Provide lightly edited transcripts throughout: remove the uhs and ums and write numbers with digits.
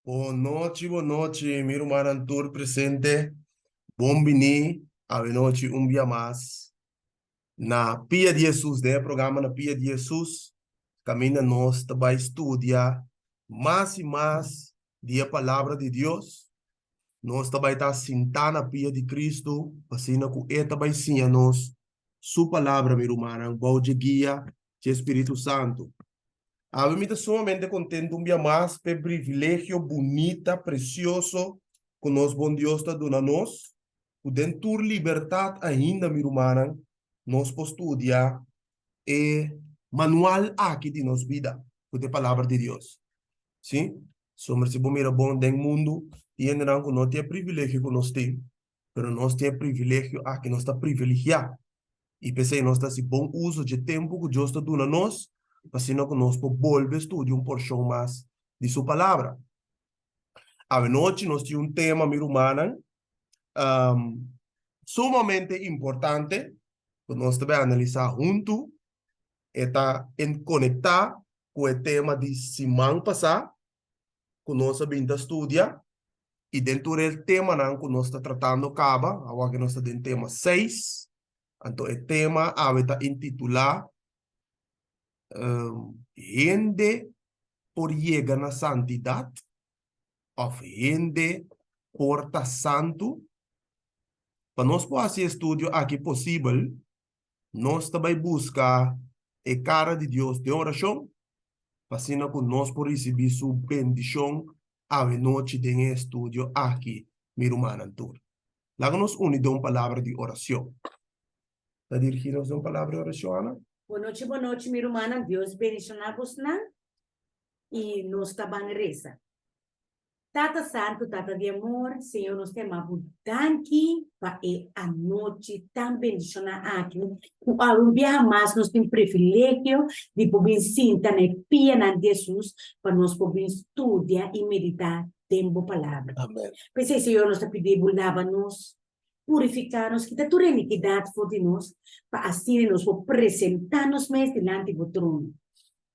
Boa noite, meu irmão Antur presente. Bom vini, a noite dia mais. Na Pia de Jesus, né? Programa na Pia de Jesus. Caminha nós também estudar mais e mais a palavra de Deus. Nós também está sentando na Pia de Cristo, assim que Ele também ensina nós sua palavra, meu irmão, igual de guia de Espírito Santo. A mim estou sumamente contente um dia mais pelo privilégio bonita, precioso que nós bom Deus está dando a nós. O dentro liberdade ainda, meu irmão, nós podemos estudar e manual aqui de nossa vida, com a palavra de Deus. Sim? Somos se bom mira bom do mundo e ainda não que nós temos privilégio que nós temos, mas nós temos privilégio aqui nós está privilegiado. E pensei nós está se bom uso de tempo que Deus está dando a nós assim que nós podemos volver a estudar porção mais de sua palavra. A noite nós temos tema, meu irmão, sumamente importante, que nós também analisar junto, está em conectar com o tema de semana passada, que nós também estudar, e dentro do tema não, que nós está tratando, agora que nós está dentro do tema 6, então o tema está intitulado Gente por llegar na santidade, of gente porta santo. Para nós fazer estudo aqui possível, nós também buscar a cara de Deus de oração, para assim que nós podemos receber sua bendição a noite de estudo aqui, meu irmão Antur. Lá nós unimos uma palavra de oração. Está dirigindo uma palavra de oração, Ana? Boa noite, minha irmã. Deus bendicionar-vos, e nos tabanreza. Tata Santo, Tata de amor, Senhor, nos temos danke para a noite tão bendicionada aqui. Um dia mais nós temos privilégio de poder sentar na pia de Jesus para nós poder estudar e meditar tempo palavra. Amém. Pensei, Senhor, nós te pedimos, lava-nos, purificar-nos, que toda iniquidade for de nós, para assim nós apresentar-nos mais diante do trono.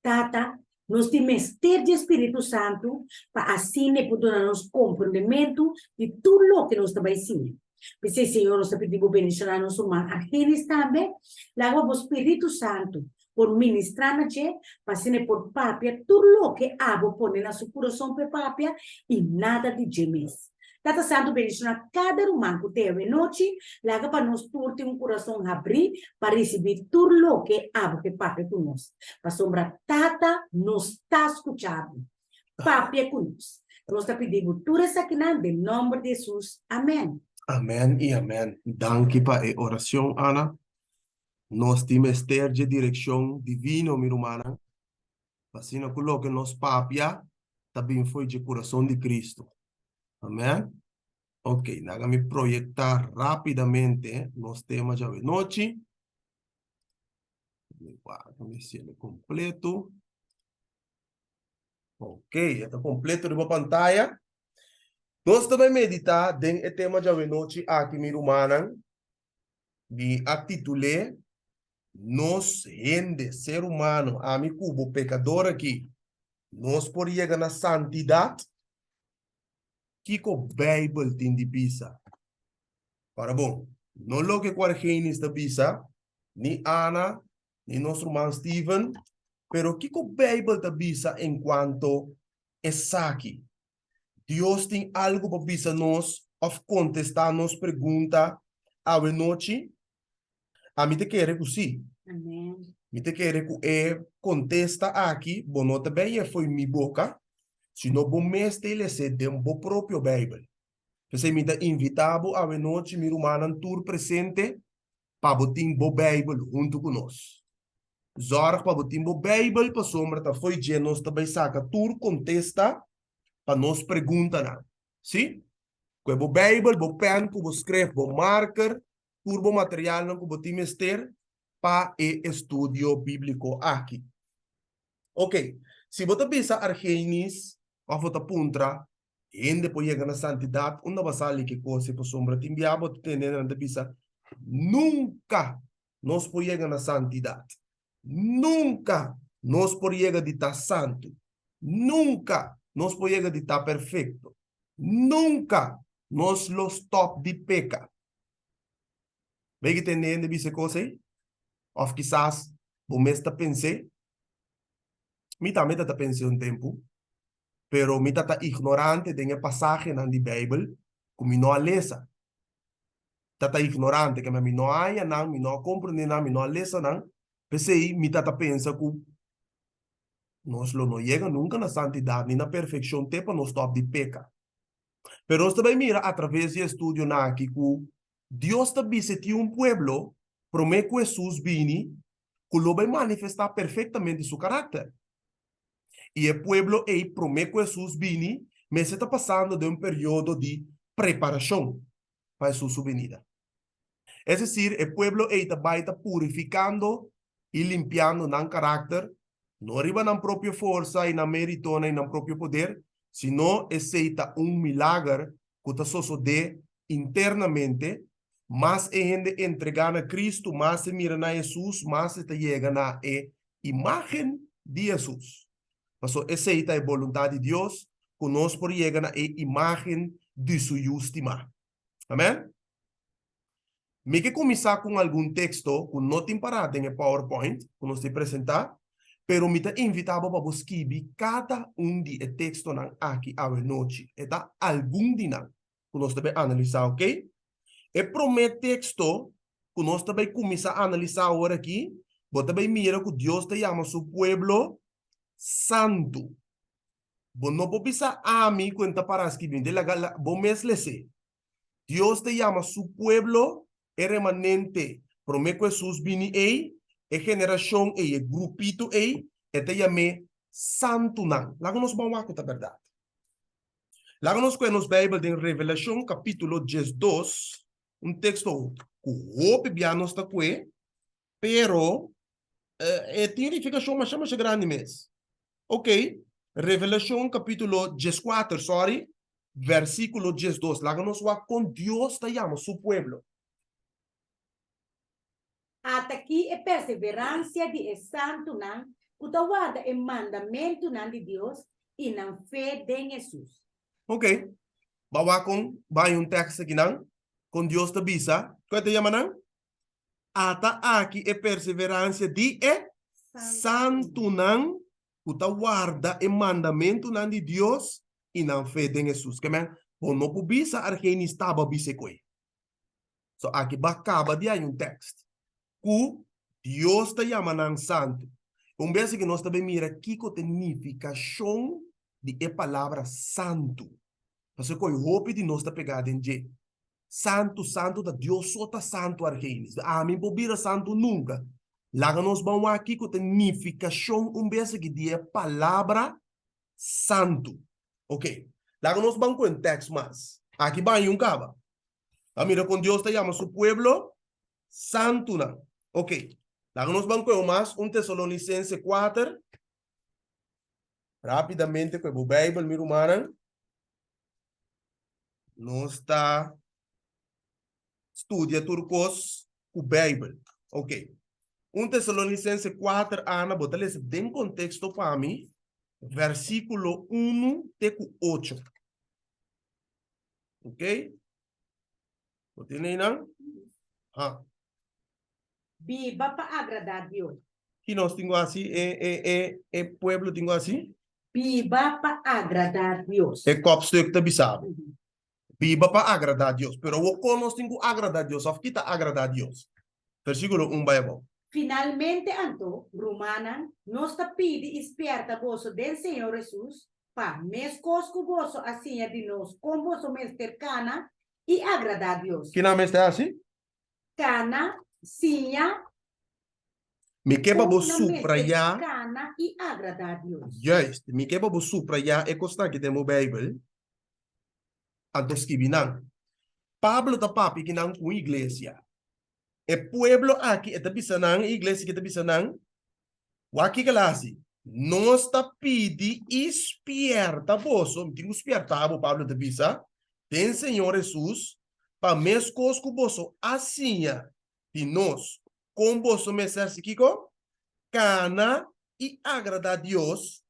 Tata, nós temos ter de Espírito Santo para assim podermos compreendimento de tudo o que nós estamos ensinando. Porque, Senhor, nós pedimos bendicionar nosso mar. Aqueles também, lá o Espírito Santo, por ministrar na gente, para assim por papia, tudo o que abo pôr na sua coração para papia e nada de gemes. Tata Santo bendicionar cada irmão que teve noite, lá para nós ter um coração abrir para receber tudo o que abo que papia conosco. Para sombra Tata nos está escutando. Papia conosco. Nós te pedimos tudo isso aqui em nome de Jesus. Amém. Amém e amém. Danke para a oração, Ana. Nós temos ter de direção divina, meu irmão. Assim que nós papia, também foi de coração de Cristo. Amém? Ok, déjame proyectar rapidamente los temas de hoy noche. Déjame decirle completo. Ok, ya está completo de la pantalla. Nós também meditar em o tema de hoje noite aqui, meu irmão, de atitulé nós, gente, ser humano, amigo, o pecador aqui, nós podemos chegar na santidade que a Bíblia tem de pisa. Para bom, não lo que Gênesis da pisa, ni Ana, ni nosso irmão Steven, pero que a Bíblia da pisa enquanto é aqui. Deus tem algo para pisa nós, of contestar nos pergunta a noite, a mim te quer que sim. Amém. Me te quer que contesta aqui, bom, não também foi minha boca, se não bom mestre ele se tem um próprio Bíblia. Você me está invitado a noite, meu irmão, tour presente, para botar a Bíblia junto conosco. Zorg para botar a Bíblia, para sombra, tá foi de nós também saca, tour contesta, para nos perguntar, sim? Com a Bíblia, o pen, que você escreve, o marker, turbo material, não que você mester, para o estudo bíblico aqui. Ok, se você pensa em Gênesis, ou você apunta, ainda depois chegar na santidade, uma basal que coisa por sombra, te enviava, tu entendendo, na pensa, nunca nós podemos chegar na santidade. Nunca nós podemos chegar de estar santo. Nunca nos puede llegar de estar perfecto. Nunca nos los top de peca. ¿Ve que entendendo essa coisa aí? Ou quizás, o mês está pensando, me também está pensando um tempo, pero me está ignorante de uma passagem na Bíblia, como não a lesa. Está ignorante, que me não há, não, me não compreende, não, me não a lesa, não. Pensei, me está pensando que nós não chega nunca na santidade, nem na perfeição, até para nós top de peca. Pero nós também mira, através de estudo na aqui, que Deus também se um pueblo, promete que Jesus vini, que lo vai manifestar perfeitamente seu caráter. E o pueblo aí promete que Jesus vini, mas está passando de um período de preparação para sua venida. É decir, o pueblo aí vai purificando e limpando no caráter, não arriba na própria força e na meritona e na próprio poder, sino aceita um milagre que está sucede internamente, mas gente entregar a Cristo, mas se mira na Jesus, mas se chega na imagem de Jesus. Mas aceita a vontade de Deus, que nós por chegar na imagem de sua justiça. Amém? Me que começar com algum texto que não tem parado em PowerPoint, que nós te apresentar, pero me te invitava para escrever cada de texto aqui à noite. Eta algum de que nós também analisar, ok? E prometo texto que nós também começar a analisar agora aqui, você também mira que Deus te chama seu pueblo santo. Você não pode pensar a mim quando para escrever, vou me esquecer. Deus te chama seu pueblo remanente. Promete que Jesus vini aí, geração aí, grupito aí, te chame santo não. Lá nós vamos a verdade. Lá nós conhecemos a Bíblia em Revelação, capítulo 12, texto que o Bibiano está com pero tem edificação mais grande mesmo. Ok? Revelação, capítulo 14, sorry, versículo 12. Lá nós vamos com Deus te chama seu pueblo. Até aqui é perseverança de santo não, o guarda é mandamento não de Deus e não fé de Jesus. Ok. Bawa com vai texto aqui não, com Deus te bisa, que te chama não? Ata aqui é perseverança de santo não, o guarda é mandamento não de Deus e não fé de Jesus. Que men, o não bisa argeni estava bisa coi. So aqui acaba de aí texto. Que Deus te chama não santo. Vez que nós também mira que significação de a palavra santo. Porque coi hope de nós tá pegado em je. Santo, santo da Deus só tá santo argenis. A mim bobira santo nunca. Lá nós vamos aqui com significação vez que de a palavra santo. Ok. Lá nós vamos com texto mais. Aqui vai caba. A mira com Deus te chama seu pueblo santo não. Ok. Lá nós vamos com mais Tessalonicense 4. Rapidamente com a Bíblia, meu irmão. Nós está estudia turcos com Bíblia. Ok. Tessalonicense 4, Ana, botale esse bem contexto para mim. Versículo 1 até 8. Ok? Continua aí, não? Viva para agradar a Deus. Que nós temos assim, pueblo temos assim? Viva para agradar a Deus. É copstuk te bisabo. Viva para agradar a Deus. Pero o que nós temos que agradar a Deus? Of kita agradar a Deus. Versículo 1, Bible. Finalmente, Anto, Romana, nos pide esperta vosso del Senhor Jesus, para mescosco vosso assim de nós, com vosso mestre cana, e agradar a Deus. Que nome está assim? Cana, sinha, me queba bo subrayar. Cana e agradar a Deus. Juist, me queba bo subrayar e costa que temos Bíblia. Antes que vinam. Pablo tá papi que não com igreja. E pueblo aqui está pensando igreja que está pensando. O aqui que lá assim. Nós tá pedi esperta vosso, me digo esperta, Pablo te bisa. Tem Senhor Jesus para mescos com vosso assim de nós com vosso mestre Kiko, cana e agradar a Deus,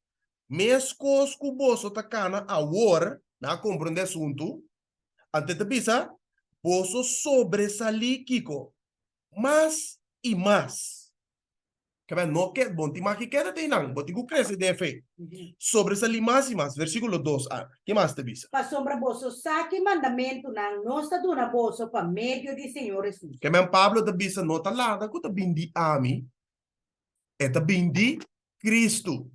Mescos que boso tacana a war, na compreender assunto, ante te bisa, boso sobresalir kiko, mais e mais. Que bem, não quer, bom, tem mais que quer ter não, bom, tem que crescer de fé. Sobresalir mais e mais, versículo 2, que mais te bisa? Pa sombra boso saque mandamento ng nossa duna boso pa medio di Senhor Jesus. Que bem, Pablo te bisa, não tá lá, que tá bindi ami, é tá bindi Cristo.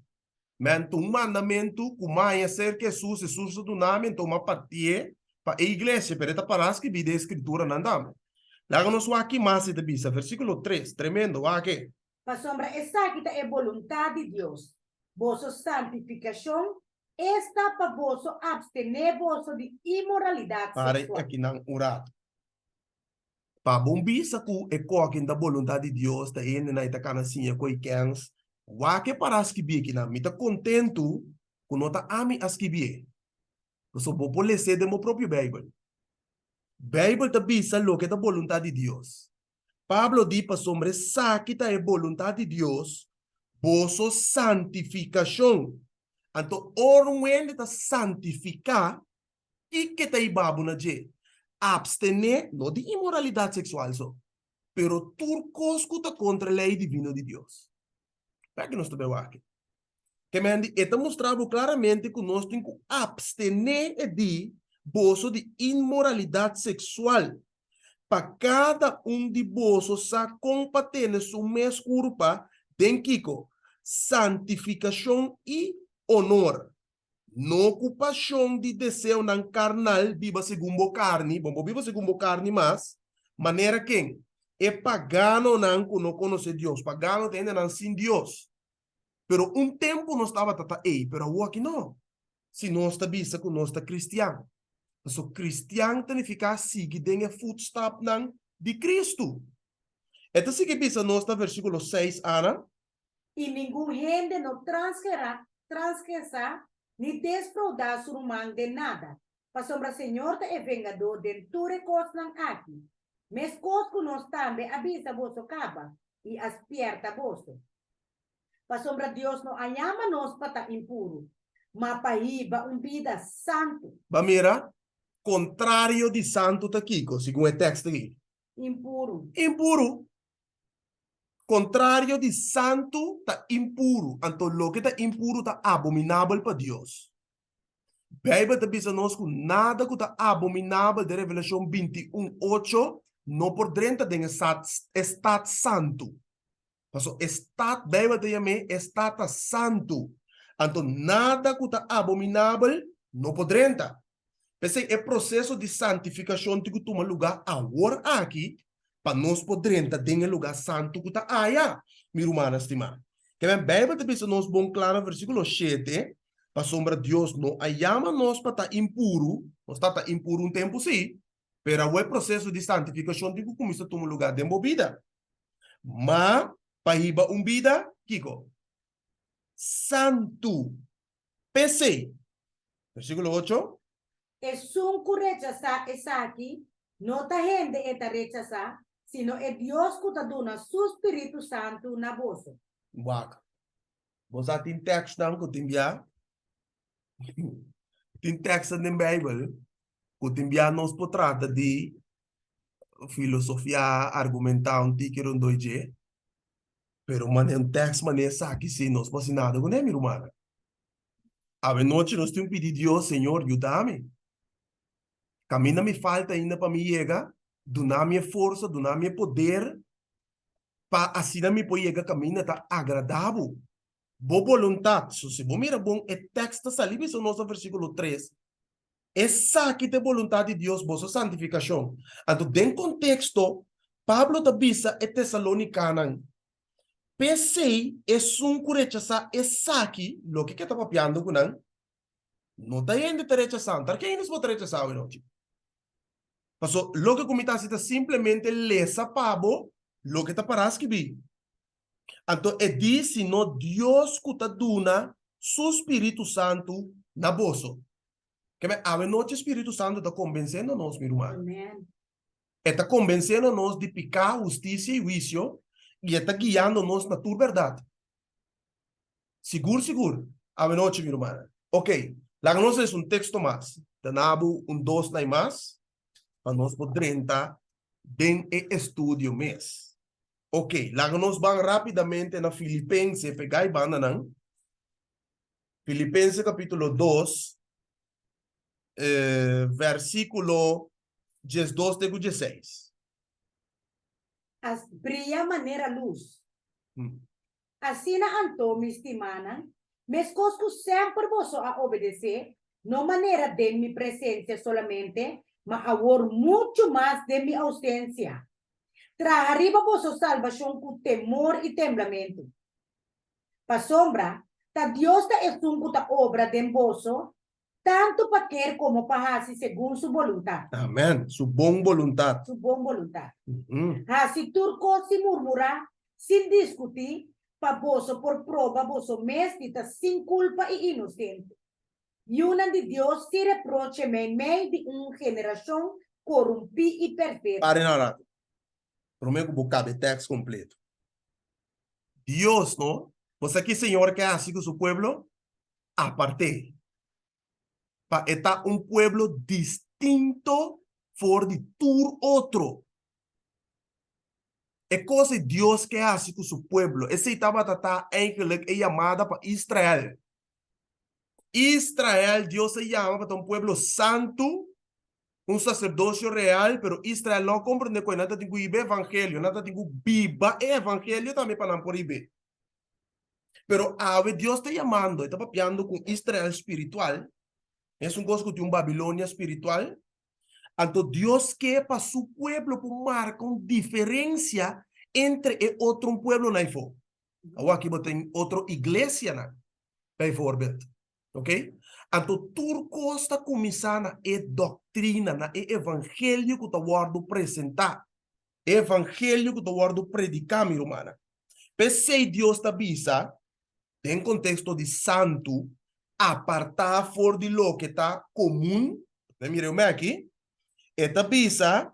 Men tu mandamento kumaya ser que Jesus do nome então uma partie para a igreja, pero parece que vide a escritura nandame. Laga nos aqui mais de bisa, versículo 3, tremendo, aqui. Pa sombra esa kita é vontade de Deus. Vosso santificação está para vosso abstener vosso de imoralidade Para sexual. aqui não orar. Pa bom bisa ku é coque da vontade de Deus, da ene na ita cana sinha coi kens. Wa que parece que bi aqui na mita contento com nota ami as que bi. Eu sou bom ler de meu próprio Bible. Bible ta bisa lo que da vontade de Deus. Pablo diz para sobre essa que é vontade de Deus, vosso santificação. Então, orwende ta santificar e que tá ibabu na je. Abstener, não de imoralidade sexual só, pero turcos que tá contra a lei divina de Deus. Para que nós estamos aqui? Que me andi, está mostrado claramente que nós temos que abstener de vosso de imoralidade sexual. Para cada de vossos sa compatene su mes curpa den kiko santificação e honor. No ocupação de desejo nan carnal viva segundo carne, bom viva segundo carne mas maneira quem é pagano nan que não conhece Deus, pagano tem nan sin Deus. Pero tempo não estava tata pero aqui não. Se nós está bisa que nós está cristiano. So Cristiano significa seguir den footstep nan de Cristo. Então se que bisa nós está versículo 6, Ana. E nenhum gente não transgressa ni desfraudar su rumang de nada. Pa sombra Senhor é vengador de ture cos ng aqui. Mes cos que nós também avisa vosso caba e aspierta vosso. Pa sombra Deus não ayama nos pata impuro. Mapahiba vida santo. Bamira, contrário de santo tá aqui, segundo o texto aqui. Impuro. Impuro. Contrário de santo tá impuro. Então, lo que tá impuro tá abominável para Deus. Bíblia tá dizendo nós que nada que tá abominável de Revelação 21:8 não podrá ter estado santo. Então, Bíblia tá chamando estado santo. Então, nada que tá abominável não podrá ter. Pensei, é processo de santificação que toma lugar agora aqui, para nós podermos ter um lugar santo que está aí, minha irmã estimada. Que a Bíblia diz nos bom claro, versículo 7, para sombra Deus não ayama nós para estar impuro, nós está impuro tempo sim, pero é o processo de santificação que começa a tomar lugar dentro da vida. Mas, para ir vida, Kiko, santo, pensei, versículo 8, Es un rechazar esa aquí, no ta gente eta rechazar, sino es Dios que te dona su Espíritu Santo na voz. Waka. Você tem texto não que tem enviar? Tem texto na Bíblia que tem enviar nos trata de filosofia argumentar um tiqueiro um doide. Pero um texto maneira aqui se nós pode nada com ele, minha irmã. A noite nós temos pedido Deus, Senhor, ajuda-me. Caminho me falta ainda para me chegar, donar minha força, donar meu poder, para assim me poder chegar caminho tá agradável. Boa vontade. So, se você mira bom, o texto está ali, no nosso versículo 3. Essa que tem vontade de Deus, vossa santificação. Então, dentro do contexto, Pablo está bisa e Tessalonicanan. Pensei, é um curechasa, essa aqui, lo que está papiando com não. Não está ainda te rechazando. Tá que ainda se pode rechazar, não? Paso, lo que comita está simplesmente lesa pabo, lo que está para escrever. Então, é diz, no Deus que está dando seu Espírito Santo na bolsa. Que a noite o Espírito Santo está convencendo nós, meu irmão. Está convencendo nós de pecar, justiça e juízo, e está guiando nós na tua verdade. Seguro, seguro. A noche, mi hermana. Ok, la noche es un texto más. Tenemos un dos na más. Para nos poder entrar en el estudio mes. Ok, la nos van rápidamente na Filipenses. Pegar y van a Filipenses capítulo 2, versículo 12 de 16. Brilha maneira luz. Mm. Assim na anto me estimana, mes cosco sempre vosso a obedecer, no maneira de mi presencia solamente, mas agora muito mais de mi ausência. Tra arriba vosso salvação com temor e temblamento. Pa sombra, ta Dios ta esunco ta obra de vosso, tanto para querer como para hacer según su voluntad. Amén. Su buena voluntad. Su buena voluntad. Mm. Si turco, si murmura, sin discutir, pa vosso por prova vosso mestita sin culpa e inocente. Y una de Dios si reproche me de una generación corrompida y perfecta. Pare na hora. Prometo que cabe texto completo. Dios, ¿no? Você que Senhor quer assim com seu pueblo, aparte. Para estar um pueblo distinto for de tur outro. É coisa Deus quer assim com seu pueblo. Esse estava eigenlijk é chamada para Israel. Israel, Deus se chama para um pueblo santo, um sacerdócio real, pero Israel não compreende que nada tem que ir evangelho, nada tem que viva evangelho também para não por ir. Pero a ver, Dios está llamando, está papeando con Israel espiritual. Es un cosa que tiene un Babilonia espiritual. Entonces, Dios que para su pueblo marca una diferencia entre el otro pueblo. Ahora aquí tem otra iglesia, bijvoorbeeld. Ok? Entonces, turco está começando a doctrina, a evangelio que está guardo presentar. Evangelio que está guardo predicar, mi hermana. Pensei Dios está bisa, em contexto de santo, apartar fora de lo que está comum, mireu-me aqui, eta bisa,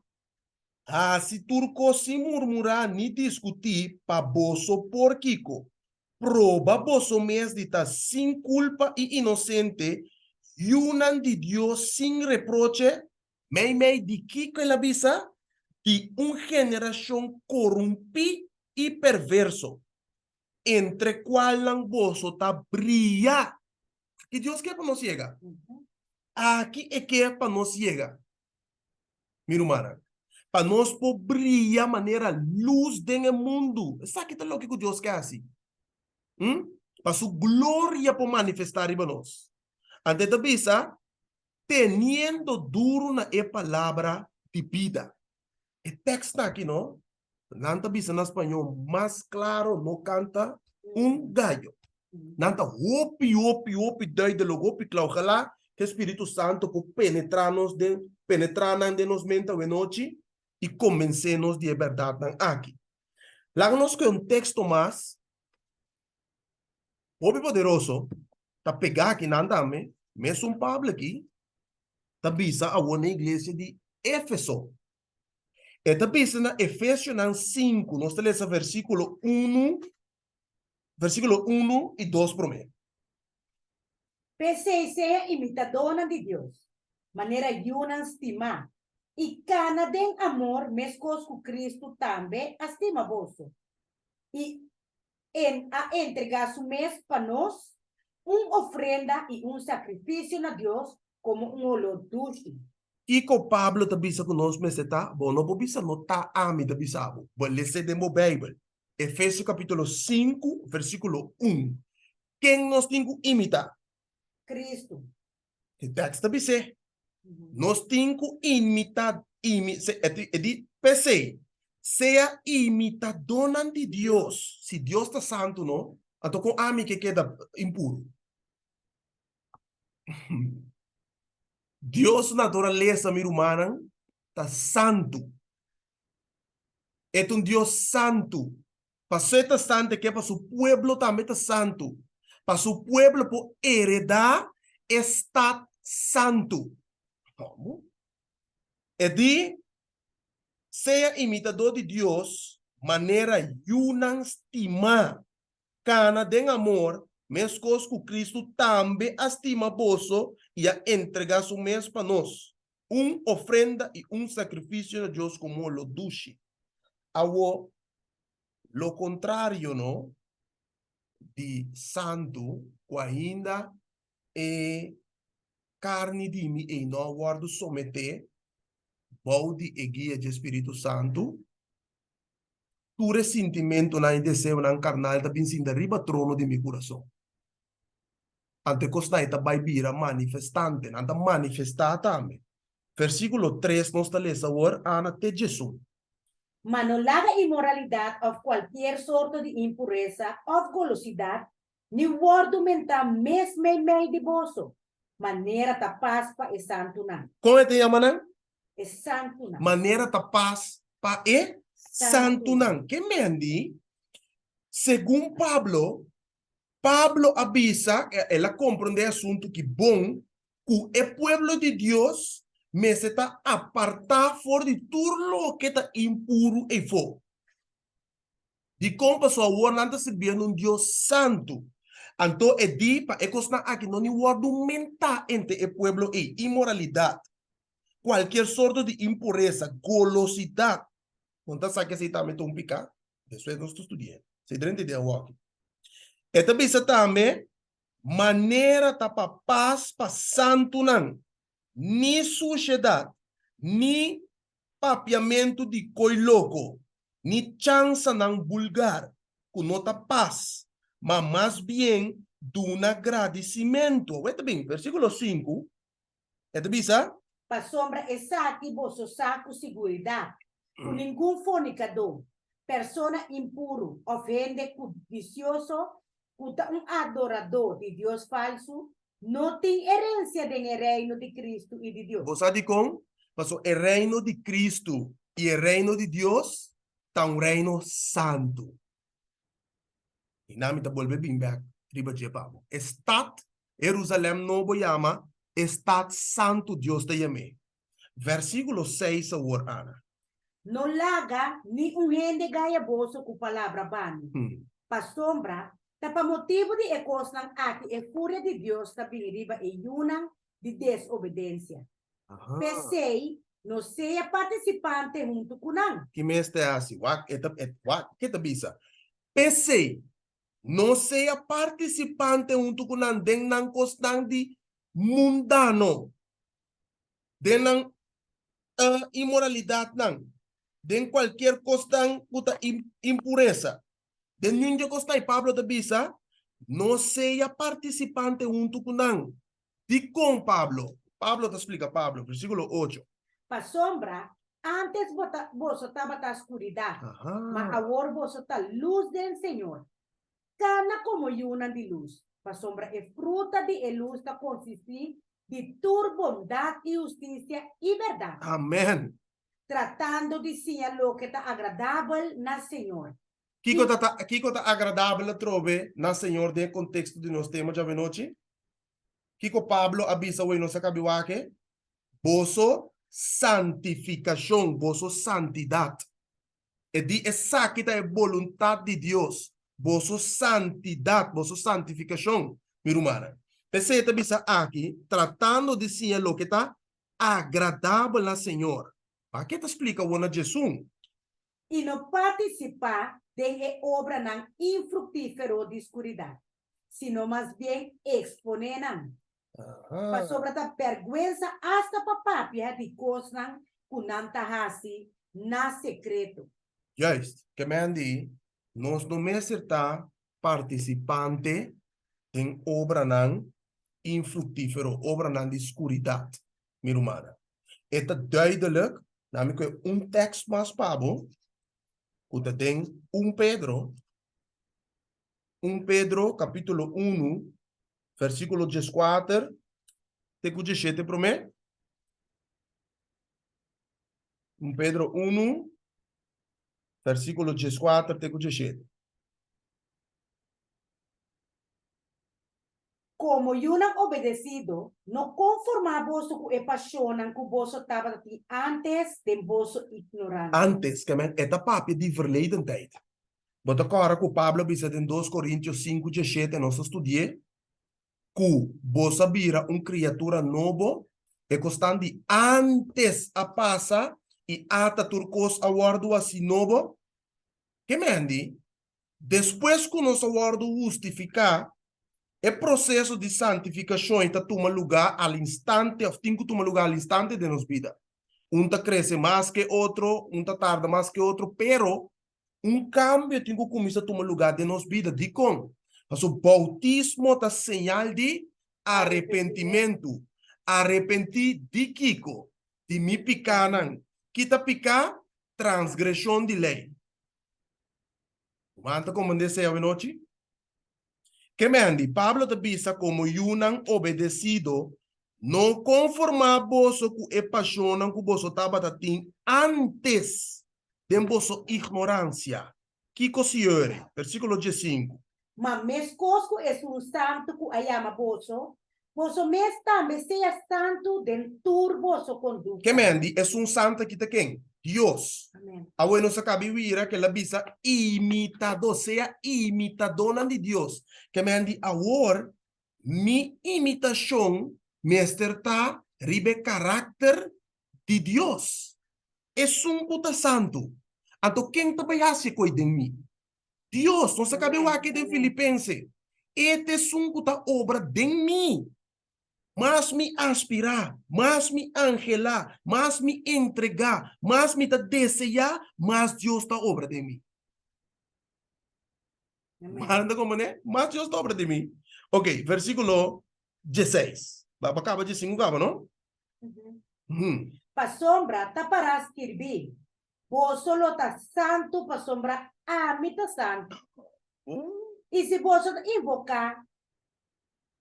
se turco se murmurar ni discutir, pa boso porquico, proba boso mes de ta sin culpa e inocente, yunan de Dios sin reproche, mei de kiko la bisa, de generación corrompi e perverso, entre cual vosso está brilha. Que Deus quer para nós chegar. Aqui é que é para nós chegar. Minha irmã, para nós brilhar maneira luz do mundo. Sabe que é o que Deus quer assim? Para sua glória para manifestar em nós. Antes de bisa, teniendo duro na palavra de vida. O texto aqui, não? Nanta bisa na espanhol, mais claro, não canta gallo. Nanta hopi duidelijk hopi klaugela que Espírito Santo por penetrar-nos de nos mente e noite e convencer-nos de verdade aqui. Lá-nos que um texto mais hopi poderoso tá pegar aqui nandame, mesmo Pablo aqui, tá bisa a uma igreja de Éfeso. E tá bisa na Efésios 5, nós temos esse versículo 1 e 2 primeiro. Pese y sea imitadora de Dios, manera yunan estima, y cana den amor mescos con Cristo también estima vosso. Y a entregar su mes para nos, ofrenda y un sacrificio a Dios como un olor dulce. E com Pablo tá bisa conosco, mas tá bom, não bisa não tá ami tá bisa abo. Vou ler de meu Bíblia. Efésios capítulo 5, versículo 1. Quem nós temos que imitar? Cristo. Que texto tá bisa? Nós temos que imitar, pensei, seja imitador de Deus. Se Deus está santo, não? Então com ami que queda impuro. Deus natureza, minha irmã, está santo. É um Deus santo. Para ser santo, que para su pueblo também está santo. Para su pueblo por heredar está santo. Como? É de ser imitador de Deus, maneira yunan estima, cana de amor, mes coisas que Cristo também estima boso e a entregar su mes para nós. Ofrenda e sacrifício a Deus como lo dushi. Awo, lo contrário, não? De santo, que ainda é carne de mim e não guardo someter, balde e guia de Espírito Santo, tu ressentimento na desejo na carnal da benzina riba trono de meu coração. Ante costa ita baibira manifestante, nada manifestar também. Versículo 3 nos está lesa agora, ana te Jesus. Mas não haga imoralidade ou qualquer sorte de impureza ou golosidade, ni wordo mental mesmo em meio de bolso. Maneira ta paz pa e santo não. Como é que chama, né? É santo não. Maneira ta paz pa e santo não. Que mendi? Segundo Pablo avisa, ela compreende assunto que bom, que o pueblo de Deus me se está apartar fora de tudo lo que está impuro e for. De como pessoa não está servindo um Deus santo. Então, é di para ecosna aqui não argumentar entre o pueblo e imoralidade. Qualquer sorte de impureza, golosidade. Não está sabendo que também um picar? Isso é nosso estudante. Se drente de walk. E também se também maneira tapa paz pa santo não. Ni sociedade, ni papiamento de coi louco, ni chance não vulgar, com nota paz, mas mais bem de um agradecimento. Veja bem, versículo 5, é de bisa? Pa sombra exati boso saco seguridade. Com nenhum fornicador, persona impuro, ofende vicioso, adorador de Deus falso, não tem herência no reino de Cristo e de Deus. Você diz como? Mas o reino de Cristo e o reino de Deus está um reino santo. E nami ta volve bem back, triba de pabo. Estado Jerusalém novo chama Estado Santo Deus te chame. Versículo 6 agora, Ana. Não laga ni gente ganha bolso com palavra bani. Pa sombra, pa motivo de ecos ng aqui e fúria de Deus ta biniriba e yunang de desobediência. Pensei, não seja participante junto com nang. Que me este assim, que te bisa? Pensei, não seja participante junto com nang den nang costang de mundano. Den nang imoralidade nang. Den qualquer costang puta impureza. Den ninja costa e Pablo te bisa, não seja participante junto com nang. Di com Pablo. Pablo te explica, Pablo, versículo 8. Pa sombra, antes vos estaba na escuridad, mas agora vos está luz del Senhor. Cana como yuna de luz. Pa sombra é fruta de luz da consistir de tur bondade e justiça e verdade. Amém. Tratando de ser lo que está agradável na Senhor. Kiko tá agradável trove na Senhor de contexto de nós temos já noite. Kiko Pablo avisa o nossa cabiwake. Boso santificação, boso santidade. E di essa que é vontade de Deus. Boso santidade, boso santificação, minha irmã. Você está aqui tratando de ser lo que está agradável na Senhor. Para que te explica o Jesus? E não participar de obra não infrutífero de escuridade, sino mais bem exponer não. Para sobre a vergüenza hasta papapia de coisas que não hasi na secreto. Juist, que me andi, nós não me acertar participante em obra não infrutífero, obra não de escuridade, minha irmã. Eta duidelijk, namelijk tekst mas pabo, que tem Pedro, capítulo 1, versículo 14, te cuide para mim. Pedro 1, versículo 14, te cuide. Como yunang obedecido, no conformamos con e passionan que vos estaba antes de vos ignorante. Antes, que men, eta papi die verleden tijd. Bota agora que o Pablo bisa em 2 Coríntios 5:17 nós estudie que você vira criatura novo e constante antes a passa e ata turcos a guardo assim novo. Que me andi? Depois que nós guardo justificar, o processo de santificação está toma lugar al instante, ou tem que tomar lugar al instante de nossa vida. Um tá cresce mais que outro, um tá tarda mais que outro, pero cambio tem que começar a tomar lugar de nossa vida. De como? Mas o bautismo é sinal de arrependimento. Arrepentir de Kiko, de me picanan. Kita picar, transgressão de lei. Manta como dice a noite? Que me andi, Pablo te visa como yunan obedecido, não conformar vosso com a paixão que vosso estava antes de vossa ignorância. Que cosiore? Versículo 15. Mas mes cosco é um santo que ayama vosso, vosso mes também seja santo dentro vosso conduta. Que me andi, é santo que te quem? Deus. Amém. A bueno sacabi vira que la visa imitador, sea imitadora de Deus. Que me andi, agora, mi imitação me está ribe caráter de Deus. É puta santo. Então, quem te vai cuidar de mim? Deus, não sacabi aqui de Filipenses. Este é puta obra de mim. Mas me aspirar, mais me angelar, mais me entregar, mais me desejar, mais Deus está obra de mim. Manda como, né? Mas Deus está obra de mim. Ok, versículo 16. Vai para acaba de 5, não? Pa sombra taparás kirbi. Vos solo ta santo pa sombra amita santo. E se vos invocar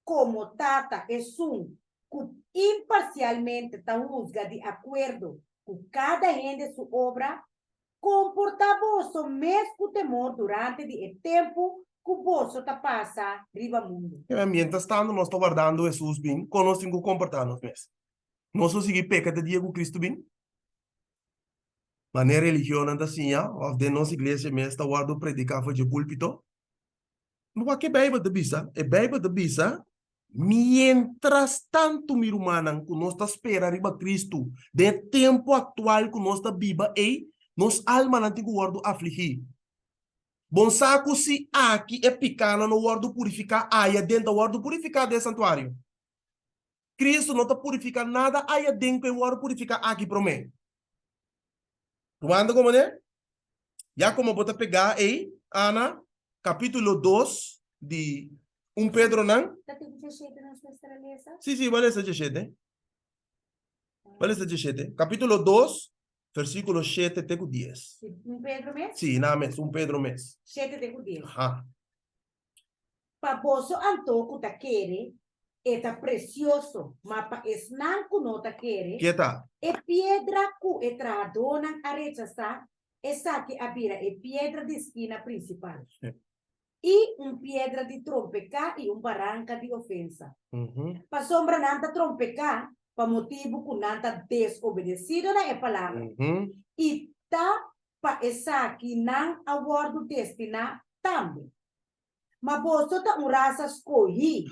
como tata es imparcialmente ta juzga de acuerdo con cada gente su obra, comporta vos mesmo temor durante el tiempo que vos ta passa riba mundo. Mientras tanto, nós estamos guardando Jesus bem, conosco que comportar-nos mesmo. Nós não seguimos peca de Diego Cristo bem. Mas na religião anda assim, ou de nossa igreja mesmo, está guardando predicar de púlpito. Mas que Bíblia de bisa? É Bíblia de bisa. Mientras tanto, meu irmão, que nós está esperando riba Cristo, de tempo atual que nós está viva, e nos alma não tem que guardo afligir. Bom saco se aqui é picana no guardo purificar, aí dentro do guardo purificar do santuário. Cristo não está purificando nada, aí dentro do guardo purificar aqui para mim. Quando como né? Já como vou pegar aí, Ana, capítulo 2 de Pedro, não? Sim, vale essa de 7. Vale essa de 7. Capítulo 2, versículo 7 até 10. Pedro mesmo? Sim, na mes, Pedro mes. 7 até 10. Ajá. Pa vosso antoco ta quere, eta precioso, mas pa esnanco não ta quere, Que tá? e piedra cu etra dona a rechazar, essa que abira é piedra de esquina principal. E piedra de trompecar e barranca de ofensa. Pa sombra nanta trompecar, pa motivo que nanta desobedecido na palavra. E tá pa essa que não aguardo destina também. Mas você tá raça escolhi,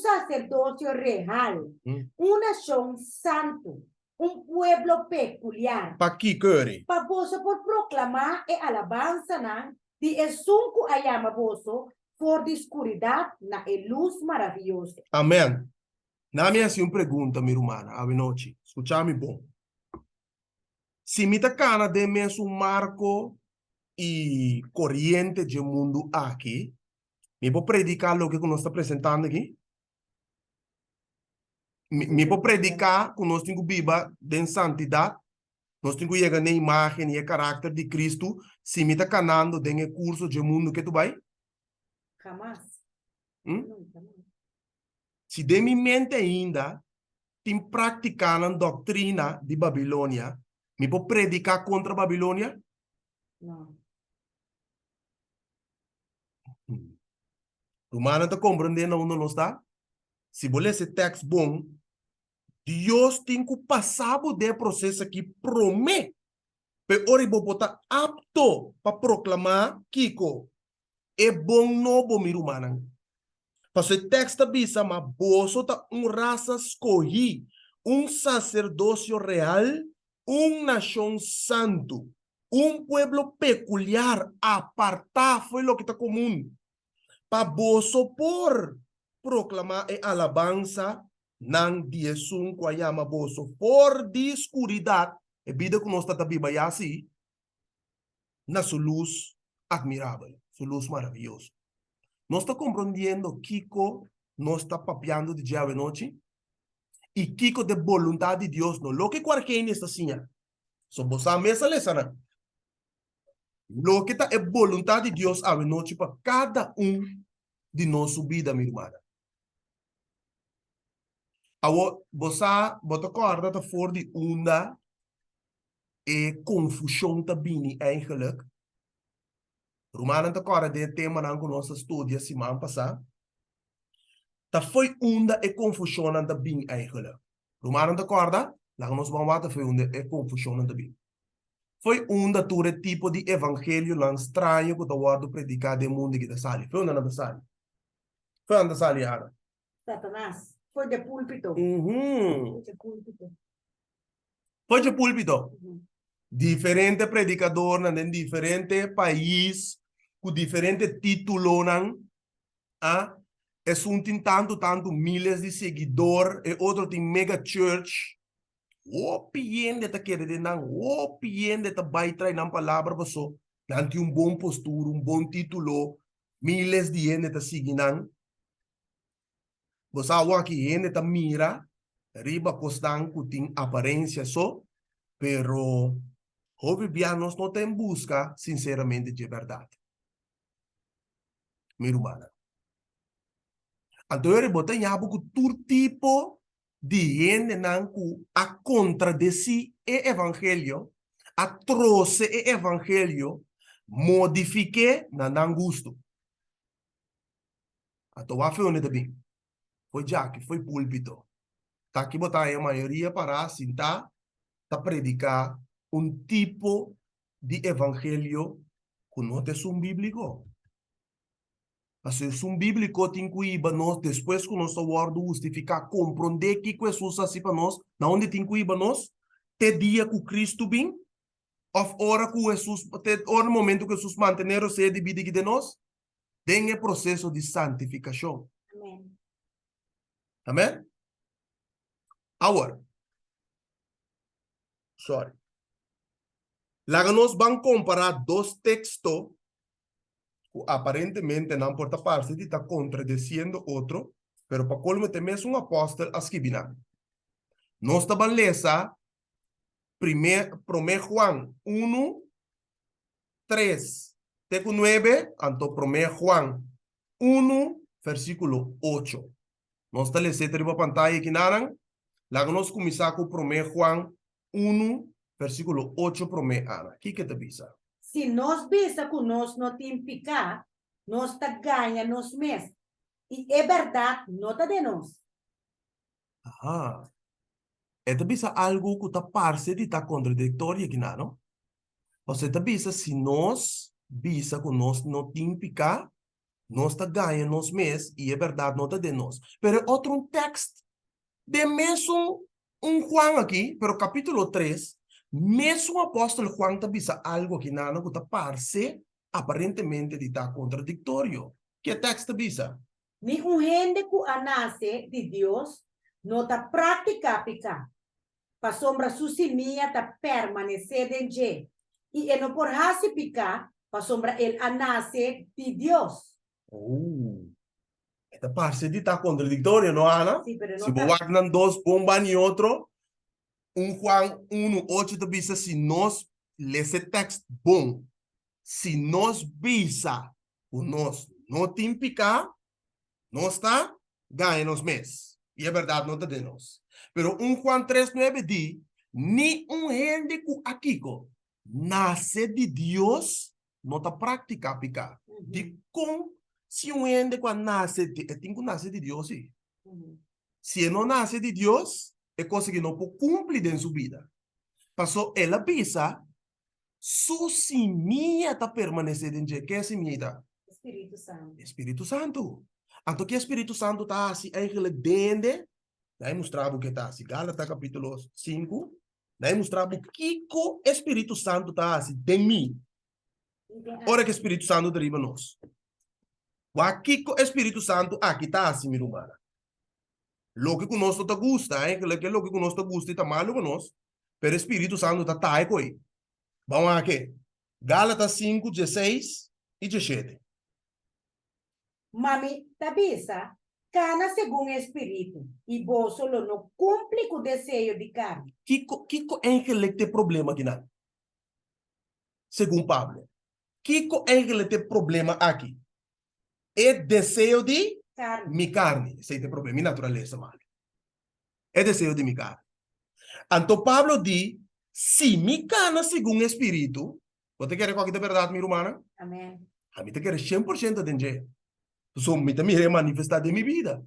sacerdócio real, nação santo, pueblo peculiar. Pa que quer? Pa você por proclamar e alabança na de esunco ayama você for de escuridade na luz maravilhosa. Amém. Na minha assim pergunta, minha irmã, a noite. Escucha-me bom. Se me tá cana de mesmo marco e corrente de mundo aqui, me vou predicar o que nós está apresentando aqui? Me vou predicar que nós temos que viver em santidade, nós temos que chegar na imagem e caráter de Cristo, se me está canando em curso de mundo que tu vai? Jamás. Se de minha mente ainda tem praticando a doutrina de Babilônia, me vou predicar contra Babilônia? Não. Romano está compreendendo onde nós está? Se você esse texto bom, Deus tem que passar por processo aqui promete, Pe ori bota apto para proclamar Kiko. É bom no bom mirumanan. Paso o texto bisa ma boso ta raça escolhi, sacerdócio real, nación santo, pueblo peculiar, apartar foi lo que está comum. Pa boso por proclamar e alabanza nan diesun kwayama boso por di escuridad, e vida que nós está biba ya assim, na sua luz admirável, sua luz maravilhosa. Não está compreendendo Kiko não está papeando de dia e noite e Kiko de vontade de Deus não. Lo que qualquer está assim. So você a mesa lesana. Lo que está é vontade de Deus a noite para cada de nossa vida, minha irmã. Awo você bota corda tá for de onda e confusão tá bini eigenlijk. Romana tá corda de tema não com nossa estudia semana passada. Ta foi onda e confusão anda bem eigenlijk. Romanen de corda, lá nos vamos lá foi onda e confusão anda bem. Foi onda ture tipo de evangelho lá estranho que o word predicado no mundo que da sali. Foi onda na sali. Foi onda sali ara. Satanás, foi de púlpito. Uhum. Foi de púlpito. Foi de púlpito. Diferente predicador em diferente país, com diferente título ah, es tem tanto miles de seguidores, e outro tem mega church. O piende ta querer de nan, o piende ta baitrai nan palavra baso, nanti bom postura, bom título, miles de gente ta seguinan. Bosa wa ki gente ta mira, riba costan kuting aparência só, pero jovianos não tem busca sinceramente de verdade. Mi rumana. Então, ele botou em abo que todo tipo de gente a contradecir o evangelho, a trouxe o evangelho, modifique na não gosto. Então, a foi onde também. Foi já que foi púlpito. Tá aqui botar a maioria para sentar, tá predicar tipo de evangelho que não é bíblico. Assim, um bíblico tem que ir para nós, depois que nós word justificar, compreender que Jesus assim para nós, na onde tem que ir para nós, te dia que Cristo vem, ou hora que Jesus, ou no momento que Jesus mantener se divide de nós, tem o processo de santificação. Amém. Amém? Agora, sorry. Lá nós vamos comparar dois textos aparentemente não por parte de está contradiciendo outro, pero para colmo também é apóstolo asquibina. Nós estamos lendo primeiro Juan 1, 3, teco 9, anto 1 Juan 1, versículo 8. Nós estamos lendo a pantalla aqui naran, lá nós começamos com 1 Juan 1, versículo 8, Ana. O que te avisa? Se nós bisa que nós não tem picar, nós tá ganha nós mesmos. E é verdade, não tá de nós. Ah, ito bisa algo que está parte de ta contradictoria aqui, não? Você tá bisa se nós bisa que nós não tem picar, nós tá ganha nós mesmos e é verdade não tá de nós. Pero outro texto de mesmo Juan aqui, pero capítulo 3, mesmo apóstolo Juan tá bisa algo aqui, não, que tá parte aparentemente de ta contradictorio. Que texto bisa? Ni gente que nace de Deus não tá prática picar. Para sombra susimia tá permanecer de je. E não por hasi picar, para sombra ele nace de Deus. Oh. Esta parte de está contradictoria, ¿no, Ana? Sí, pero no si vos está. guardan dos bombas y otro, Juan 1, 8 te dice, si nos ese texto, bom, si nos visa, o nos no te implica, no está, ganha nos mes. Y es verdad, no te denos. Pero Juan 3, 9 di, ni gente aquí nace de Dios, no te practica picar. De com se gente quando nasce, tem que nascer de Deus, sim. Se não nasce de Deus, é coisa que não pode cumprir em sua vida. Passou, ela pensa, Su simia ta permanecer em je. Que é simia? Espírito Santo. Espírito Santo. Então, que Espírito Santo está assim, eigenlijk dende, daí mostrava o que está assim, Gálatas capítulo 5, daí mostrava o que o Espírito Santo está assim, de mim. Ora que o Espírito Santo deriva nós. O aqui o Espírito Santo aqui está assim, minha irmã. Lo que conosco te gusta, que lo que conosco te gusta e está malo conosco, pero o Espírito Santo está aí com ele. Vamos aqui. Gálatas 5, 16 e 17. Mami, tabisa, cana segundo o Espírito, e vos solo não cumpre com o desejo de carne. Kiko é que tem problema aqui, não? Segundo Pablo. Kiko é que tem problema aqui? É desejo de Carne. minha carne. Esse é o problema, minha natureza, mal. É desejo de minha carne. Então, Pablo diz, se me carne segundo o Espírito, você quer qualquer verdade, minha irmã? Amém. A mim te quer 100% de dinheiro. Então, me também manifestar de minha vida.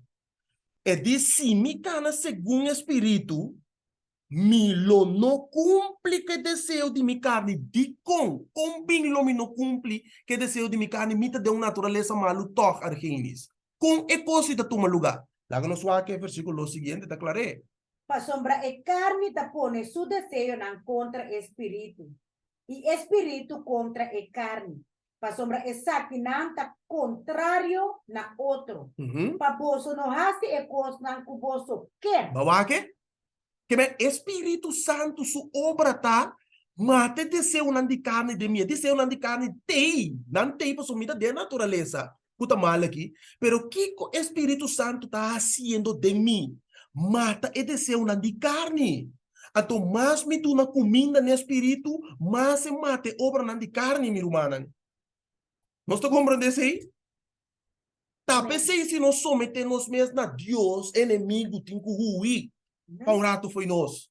É diz, se me carne segundo o Espírito, mi lo no cumpre que deseo de mi carne, di com bem lo mi no cumpre que deseo de mi carne, mita de uma natureza malu toch argenis. Com e coisa da toma lugar. Laga no suave que versículo seguinte te claré. Pa sombra e carne te pone su desejo nan contra espírito. E espírito contra e carne. Pa sombra e saki nan ta contrario na outro. Pa boso no hasi e cos nan ku boso quer. Bawa que me Espírito Santo su obra tá, mate deseo nan di carne de minha, deseo nan di carne tei, nan tei pa sumida de natureza. Puta mal aqui, pero que o Espírito Santo tá haciendo de mim? Mata e deseo nan di carne. Então, mais me tu na comida no Espírito, mais se mate obra nan di carne, minha irmã. Nós estamos compreendendo isso aí? Tá, pensei se nós sometemos mesmo a Deus, inimigo, tem que ruir. Para um rato foi nós.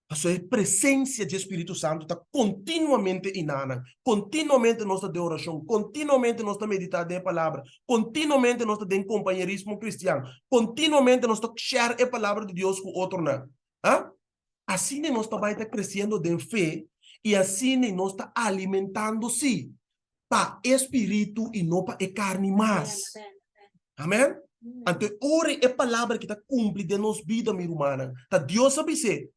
A sua presença de Espírito Santo está continuamente inana, continuamente nós de oração, continuamente nós meditar a palavra, continuamente nós em companheirismo cristiano, continuamente nós share a palavra de Deus com outro. Ah? Assim nós vai estar crescendo de fé e assim nós está alimentando-se para espírito e não para carne mais. Amém? Então, ore a palavra que está cumpre de nós vida, minha irmã. Tá Deus sabe ser.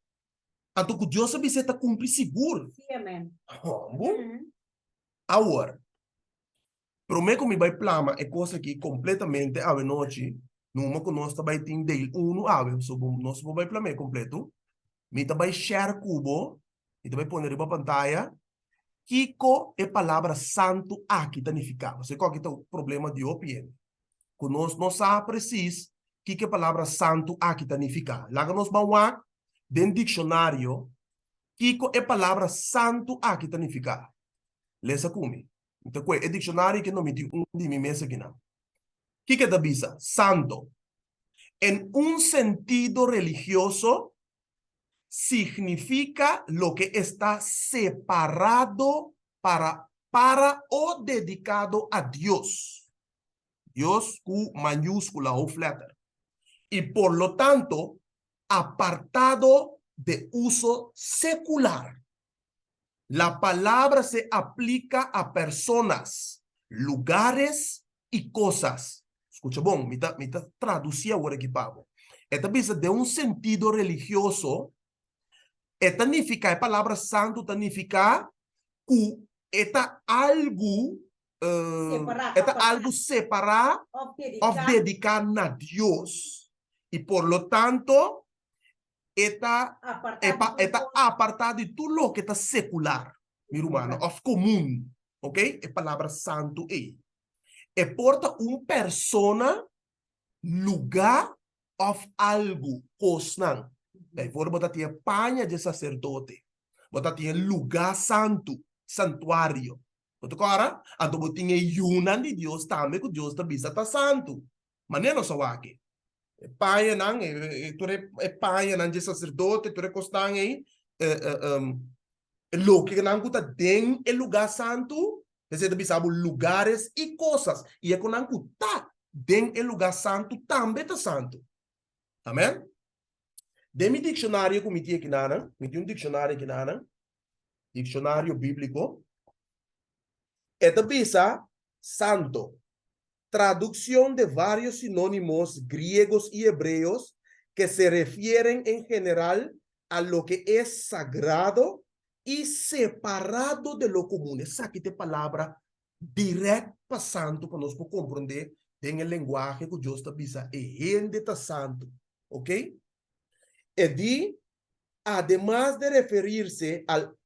Então, que Deus sabe ser está cumpre seguro. Sim, amém. Agora, prometo que me vai plama é coisa que completamente a noite, numa que nós vai ter dele, ave, so nós vai plama completo. Me vai share cubo, me vai pôr na pantalla. Kiko é palavra santo aqui danificava. Você qual que é o problema de opinião? Que nós não sabemos preciso que a palavra santo aqui significa. Lá nós vamos dentro do dicionário que a palavra santo aqui significa. Leia comigo. Então, é o dicionário que não me diz de mim mesmo aqui não. Que é da bisa? Santo. En un sentido religioso, significa lo que está separado para o dedicado a Dios. Dios con mayúscula o letter. Y por lo tanto, apartado de uso secular. La palabra se aplica a personas, lugares y cosas. Escucha, bom, me traducía ahora aquí, Pablo. Esta visa de un sentido religioso, esta significa, a palavra santo significa que esta algo algo separado of dedicar a Dios. Y por lo tanto, está apartado de tudo lo que está secular, mi hermano, of comum, ok? É palavra santo aí. É porta persona, lugar of algo, cosnan. Daí fora botar tinha panha de sacerdote, botar tinha lugar santo, santuário. Então agora, então botar tinha yunan de Deus também, que Deus também está santo. Mas não é só aqui. Paia nang, tu é paia nang de sacerdote, tu é costang lo que nang kuta den el lugar santo, você deve saber lugares e coisas, e é quando nang kuta den el lugar santo também tá santo. Amém? De mi dicionário que me tinha aqui nana, me tinha dicionário aqui nana, Diccionario bíblico. Esta bisa santo. Traducción de varios sinónimos griegos y hebreos que se refieren en general a lo que es sagrado y separado de lo común. Esa aquí de palabra directo para santo para nos comprender en el lenguaje que Dios está bisa gente está santo. ¿Ok? Y además de referirse al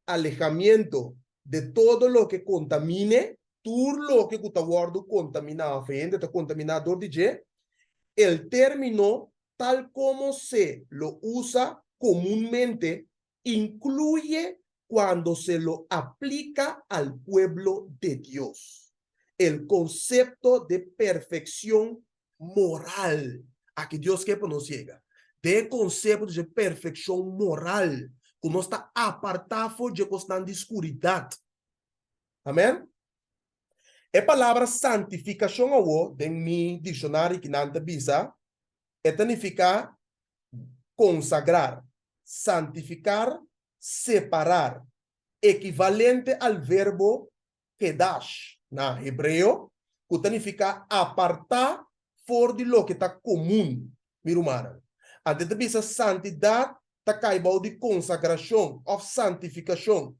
alejamiento de todo lo que contamine, todo lo que está guardo contaminado, está contaminador de el término tal como se lo usa comúnmente incluye cuando se lo aplica al pueblo de Dios. El concepto de perfección moral a que Dios que nos llega. De concepto de perfección moral que não está apartado de constante de escuridão. Amém? A palavra santificação em meu dicionário que não bisa, significa consagrar, santificar, separar, equivalente ao verbo kedash, na hebreu, que significa apartar fora de lo que está comum, meu irmão. Antes de bisa santidade, está de consagração ou santificação.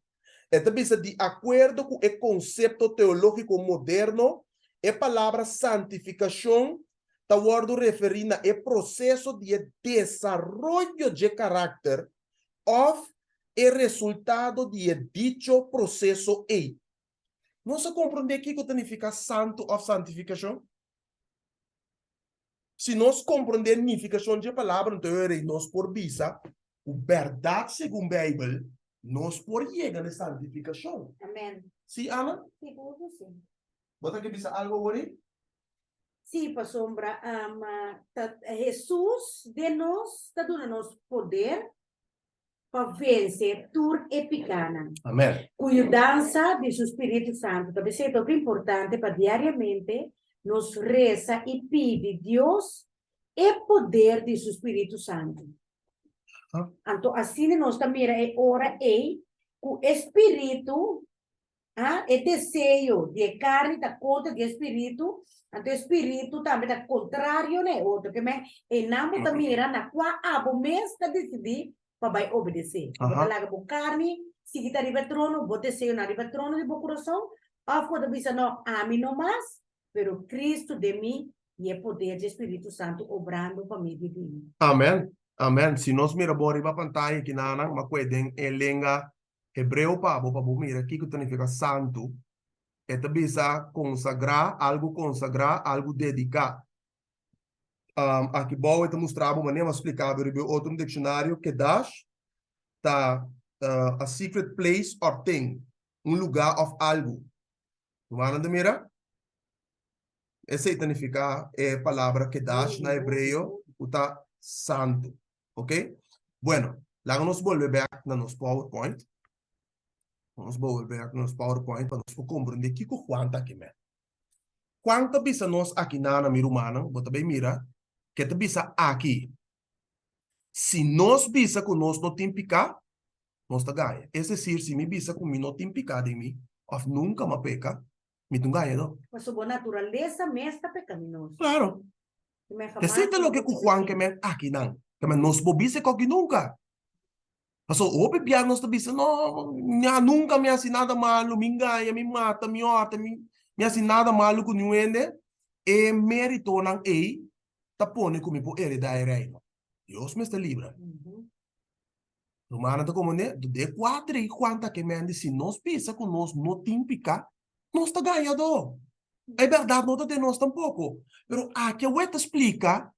Esta bisa de acordo com o conceito teológico moderno, a palavra santificação está referindo ao processo de desenvolvimento de caráter ou o resultado de dicho processo. Nós compreendemos o que significa santo ou santificação? Se nós compreendemos a significação de palavra, então nós por bisa, a verdade segundo a Bíblia, nós por chegar na santificação. Amém. Sim, Ana? Seguro, sim. Você quer bisa algo hoje? Sim, pastor, Jesus de nós está dando nos poder para vencer tudo e picana. Amém. Cuidança de seu Espírito Santo. Também é muito importante para diariamente nos reza e pede Deus e poder de seu Espírito Santo. Então, assim nós também ora o Espírito, e desejo de carne da conta de Espírito, então o Espírito também é contrário, né? Outro que e não também na qual a mês está decidir para vai obedecer. Porque lá a carne, se está no trono, o desejo na trono de meu coração, a foda bisa não a mim não mais, pero Cristo de mim e o poder do Espírito Santo obrando para mim divino. Amém. Amém. Se nós miramos a pantalla que nana, mas pueden em língua hebreu para mira aqui que significa santo. Esta bisa consagrar, algo dedicar. Aqui bom eu mostrava uma maneira explicável de outro dicionário que dash tá a secret place or thing, lugar of algo. Não mira? Esse significa a palavra que dash na hebreu, está santo. Ok? Bueno, lá nos volver back na nos PowerPoint. Vamos volver back na nos PowerPoint para nós compreender que Juan está aqui mesmo. Quanto bisa nós aqui na minha humana, bota bem mira, que te bisa aqui. Se nós bisa com nós não tem picar, nós tá ganha. É decir, se me bisa com mim não tem picar de mim, ou nunca me peca, me não ganha, não? Mas a natureza mesmo está pecaminosa. Claro. Receita lo que Juan que me aqui não. Que me nós bobise com que nunca. Mas o bebê nós tá bisa, não, nunca me assim nada malo, me ganha, me mata, me horta, me assim nada malo com ninguém, e mérito não é, tá pondo comigo por ele da reino. Deus me está livre. Romana tá como né, de 4 e quanta que me ande se nós bisa com nós não tem picar, nós tá ganhador. É verdade, não tá de nós tampouco. Pero aqui eu te explica,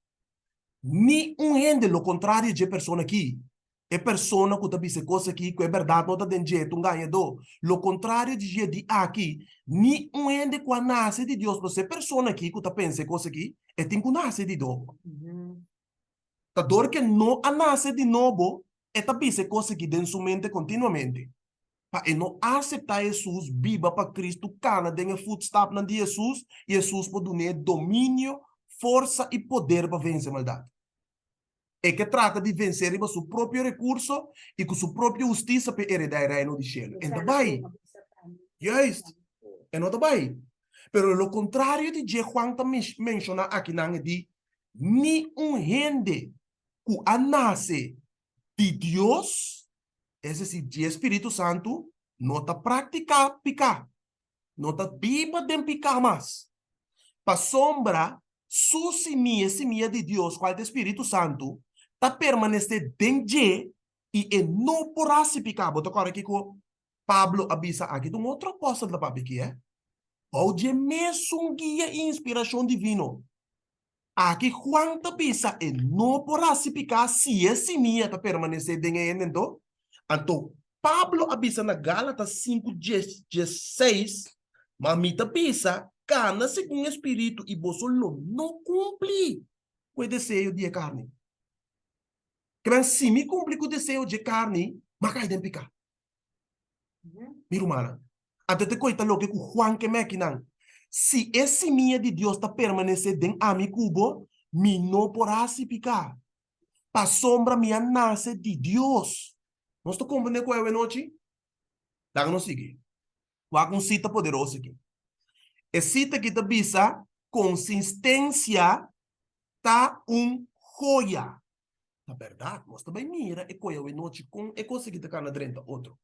ni ende lo contrário de pessoa aqui. É pessoa que tá bisa coisa aqui, que é verdade, não tá de jeito um ganhador. Lo contrário de aqui, ni ende com a nasce de Deus, você pessoa aqui que tá pensa coisa aqui, é tem que nascer de novo. Tá dor que não a nasce de novo, é tá bisa coisa aqui dentro sua mente continuamente. Para não aceitar Jesus, viva para Cristo, cana, denha footstep na de Jesus, e Jesus pode dar domínio, força e poder para vencer a maldade. e que trata de vencer com seu próprio recurso e com sua própria justiça para heredar o reino de cielo. Então, vai. Juist. E não vai. Pero lo contrário de que Juan menciona aqui na de ni gente que nasce de Deus, é decir, de Espírito Santo, não está praticar picar, não está viva de picar mais. Para sombra, su semilla de Deus, qual é o Espírito Santo, está permanecer dentro e não porá se picar. Bota agora aqui com Pablo avisa aqui de um outro apóstolo da Pablo aqui, é? Hoje mesmo um guia e inspiração divino. Aqui Juan avisa e não porá se picar se a semilla está permanecer dentro. Então, Pablo avisa na Gálatas 5:16, mas me avisa cana segundo o Espírito e você não cumpre com o desejo de carne. Que se me cumpre com o desejo de carne, mas cai dentro picar. Mira, humana. Até te coita lo que Juan que me não. Se esse minha de Deus está permanecer dentro a mi cubo, mi não porá se picar. Pa sombra minha nasce de Deus. Nós estamos compreendendo qual é a noite? Dá que não siga. Vai com cita poderosa aqui. E cita que te bisa, consistência tá joia. Na verdade, nós também mira e qual é a noite com e conseguir tocar na drenta outro.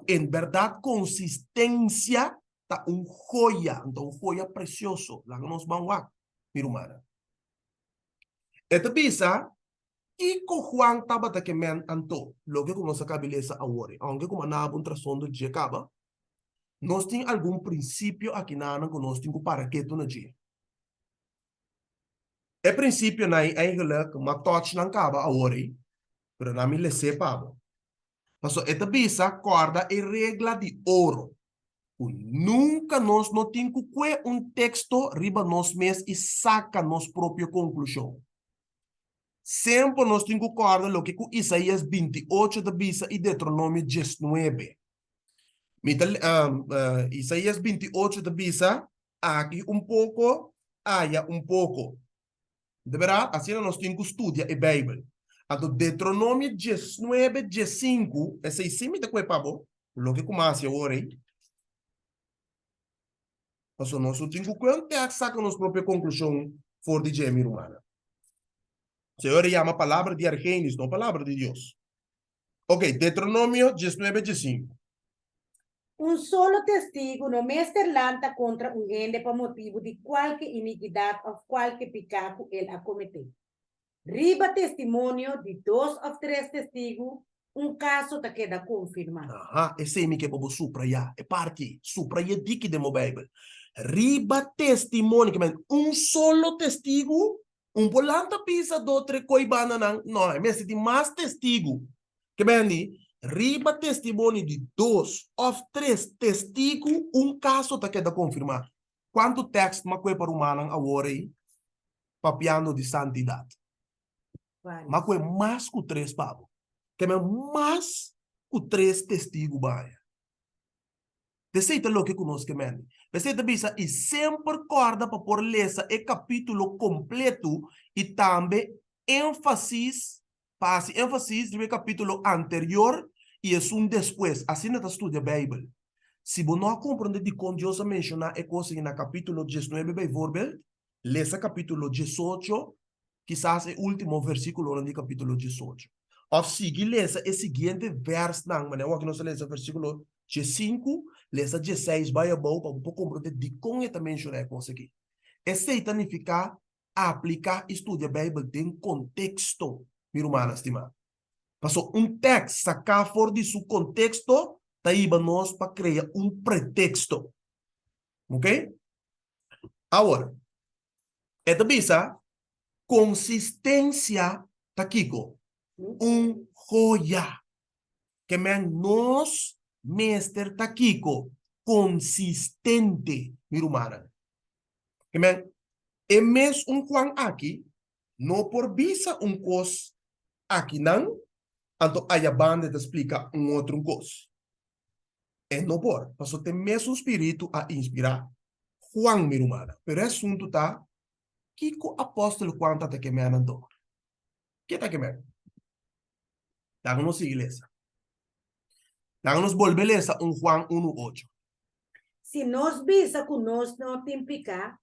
Em verdade, consistência tá joia. Então, joia precioso. Lá que nós vamos lá, mira humana. E te bisa, e com Juan estava que men anto, logo que nós acabamos a hora, aunque como nada um trasfondo de acaba, nós temos algum princípio aqui na que nós temos para que tu não dia. É princípio na eigenlijk, mas touch não acaba a hora, pero na me le sepa. Mas esta bisa corda e regra de ouro. Nunca nós não temos que um texto riba nós mesmos e saca nossa própria conclusão. Sempre nós temos que acordar o que Isaías 28 da bisa e Deuteronômio 19. Isaías 28 da bisa, aqui pouco, haya pouco. De verdade, assim nós temos que estudar a Bíblia. Então, Deuteronômio 19, 15, esse sim de que pabo, o que começa agora, hein? Mas nós temos que sacar nossa própria conclusão for de gêmeo humana. O Senhor chama a palavra de Argênis, não a palavra de Deus. Ok, Deuteronômio 19, 15. Un solo testigo no me esterlanta contra un gente por motivo de cualquier iniquidad o cualquier pecado él ha cometido. Riba testimonio de 2 o 3 testigos, un caso te queda confirmado. Aha, esse é que bobo supraia, é parte, supraia diki de mo Bible. Riba testemunho, que solo testigo, volante pisa do tre coibana não, é mesmo de mais testigo. Que bem, riba testemunho de 2 ou 3 testigos, caso te queda confirmado. Quanto texto ma que para humano agora aí, papiando de santidade. Mas que mais que 3 pavo. Que mais que 3 testigos baia. Deceita lo que conosco men. Deceita bisa e sempre corda para por lesa e capítulo completo e também ênfasis, passe ênfasis do capítulo anterior e é depois. Assim não estuda a Bíblia. Se você não compreende de quando Deus menciona e coisa no capítulo 19, bijvoorbeeld, lesa capítulo 18, quizás o último versículo do capítulo 18. Ou siga lesa o seguinte verso, não, mas não nós lesa versículo 5, lesa 16, vai a boa, para você compreender de como está mencionado coisa aqui. Esse significa aplicar, estudar a Bíblia em contexto, meu irmão estimado. Passou texto, sacar fora de seu contexto, daí nós para criar pretexto. Ok? Agora, esta bisa, consistência, tá Kiko, joia. Que nós, mestre tá Kiko, consistente, meu irmão. Que é mesmo Juan aqui, não por bisa coisa aqui não, então a banda te explica outro coisa. É não por, mas tem mesmo espírito a inspirar Juan, meu irmão. Pero o assunto tá, que o apóstolo Juan tá que me andou. que tá que me? Dáganos iglesia. Dáganos volver essa Juan 1:8. Se nós bisa que nós não tem picar,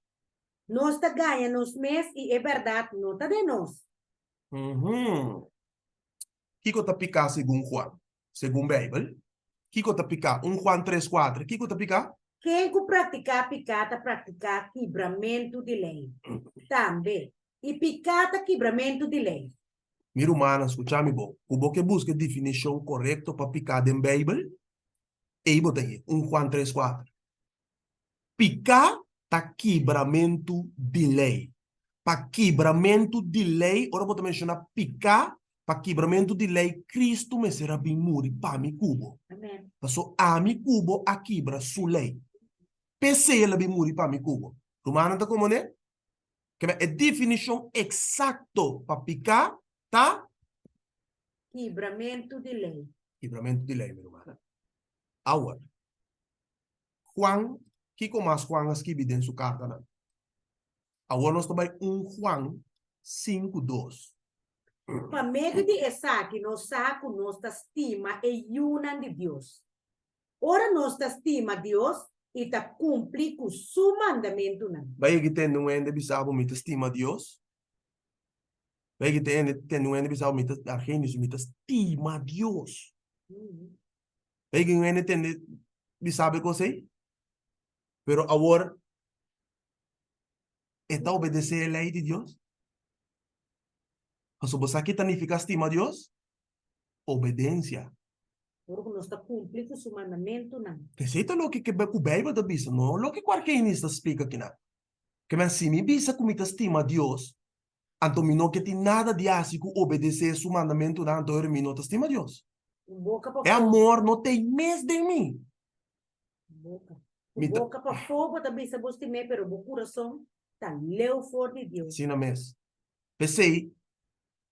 nós está ganha nos mês e é verdade, não está de nós. Kiko tá picar segundo Juan, segundo Bible. Kiko tá picar Juan 3:4. Kiko tá picar? Quem que praticar picar, está praticar quebramento de lei. Também. E picar está quebramento de lei. Miro humana, escuchame bom. O que busca definição correta para picar em Bible, e bota aí, Juan 3:4. Picar tá quebramento de lei. Para quebramento de lei, ora vou mencionar picar, para quebramento de lei, Cristo me será bem muri para mi cubo. Amém. Passou a mi cubo a quebra su lei. PC ela bem muri para mi cubo. Romana tá como né? Que é definição exato para picar, tá? Quebramento de lei. Quebramento de lei, meu irmão. Agora, Juan, que como as Juan escreve dentro sua carta, né? Agora nós estamos em Juan 5:2. Para meio de essa que nós saco, nós estima e unan de Deus. Ora nós estima Deus e está cumprir com seu mandamento. Vai que tem um ende bisabo me estima Deus. Vai que tem um ende bisabo me argênios me estima Deus. Vai que um ende tem bisabo que sei. Pero agora está obedecer a lei de Deus. Mas você aqui significa estima Deus? Obediência. Ora nós está cumprir com seu mandamento. Receita lo que o Bíblia da bisa, não lo que qualquer inista explica aqui não. Que mas se me bisa como me estima Deus, então me não que tem nada de ásico obedecer seu mandamento, não, então eu me não estima Deus. É amor, não tem mais de mim. Boca para fogo também se você me, pero o coração está leu for de Deus. Sim, mesmo. Pensei,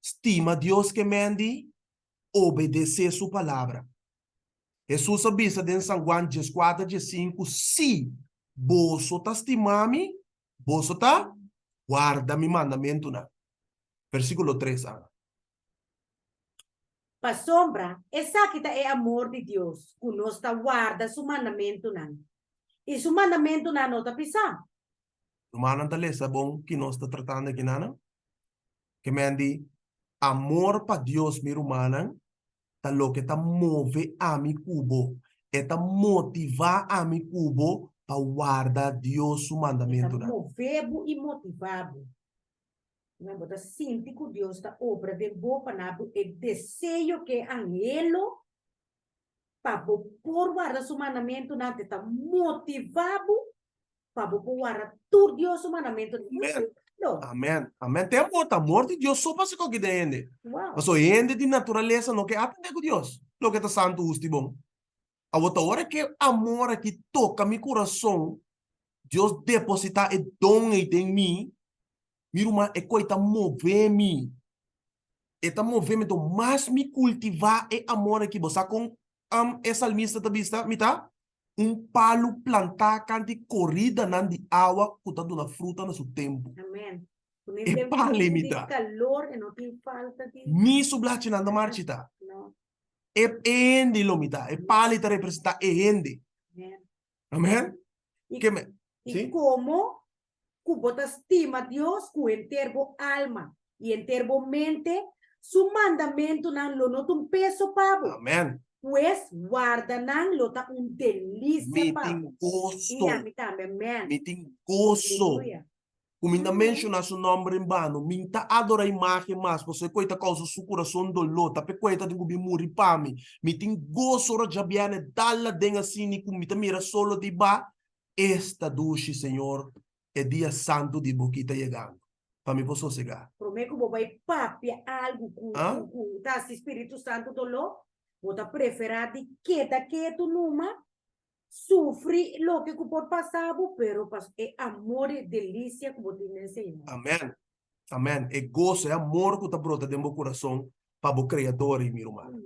estima Deus que mande, obedecer sua palavra. Jesus avisa em São Juan 4:5, se você está estimando, você está guarda mi mandamento. Versículo 3. Para sombra, essa que é amor de Deus, que nós está guarda seu mandamento. E seu mandamento não está pisando. Romana talesa bom que nós está tratando aqui, não? Que mande amor para Deus, mi romana, tá lo que tá move a mi cubo, e tá motivar a mi cubo para guardar Deus o mandamento. Está movebo e motivado. Não é sinto que Deus está obra de boa na e desejo que anhelo para por guardar seu mandamento não está motivado para por guardar tudo Deus o mandamento. Amém. Amém. Tem amor de Deus só para se coque de ende. Mas o ende de natureza não quer aprender com Deus. Lo que está santo usti bom. A outra hora que amor que toca mi coração, Deus deposita e dom em mim, mi irmã é coisa mover-me. E tá movendo então mais me cultivar e amor aqui. Você com essa salmista da vista, me tá? Palo plantar canti corrida nan de água que tá dando fruta no seu tempo. Amém. E pale me tá. Calor e não tem falta de. Mi sublate nanda marchita. E ende lo me tá. E pale tá representa e ende. Amém? E como que estima Deus com enterbo alma e enterbo mente, su mandamento não lo nota peso pavo. Amém. Pues guarda nan lo ta delícia para. Me tem gosto. Amém. Me tem gosto. Como ainda menciona seu nome em vano, me tá adora a imagem mais, você coita causa seu coração dolor, tá coita de gubi muri para mim. Me tem gosto de abiane dalla denga sini como me tá mira solo de ba. Esta duche, Senhor, é dia santo de boquita chegando. Para mim posso chegar. Prometo que vai papia algo com tá Espírito Santo dolor. Vota preferar de que tu numa sofre lo que por passado, pero é amor e delícia que você ensina. Amém. Amém. É gozo, é amor que está brota dentro do coração para o Criador e meu irmão.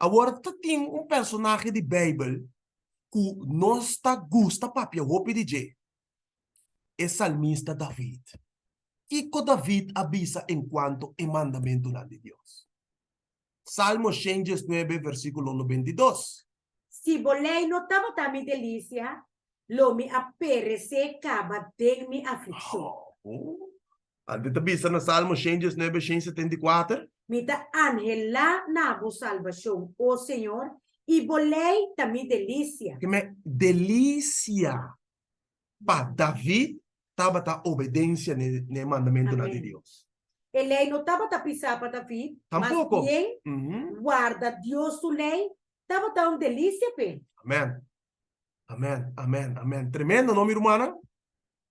Agora, tem personagem de Bíblia que nós está gosta papia, vou pedir. É salmista David. Iko David avisa en cuanto al mandamiento de Dios. Salmo 109, versículo 92. Si volei notava ta mi delícia, lo mi apperese cava den mi aflição. Oh. Andito bisa na Salmo 109, 174. Mi ta anhela nabo salvação, o Senhor, e volei ta mi delícia. Que me delícia. Pa David estava ta obediência ne mandamento de Deus. Ele não estava ta pisar para David, Tampouco. mas bem guarda Deus su lei, estava ta uma delícia pe. Amém. Amém. Amém. Amém. Tremendo, não, minha irmã?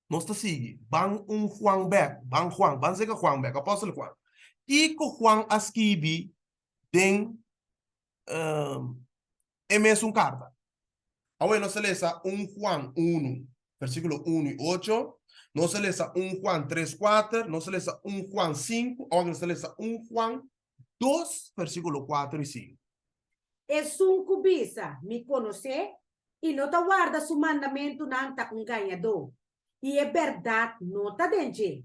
Nós está seguindo. Bang Juan Beck. Bang Juan. Bang sega Juan Beck. Apóstolo Juan. Iko Juan escreve den MS carta. Ahora no se lê Juan 1, versículo 1 y 8. No se lê Juan 3, 4. No se lê Juan 5. Ahora no se lê Juan 2, versículo 4 y 5. Es un cubisa, me conoce, y no te guarda su mandamento nanta un ganhador. Y es verdad, no te denje.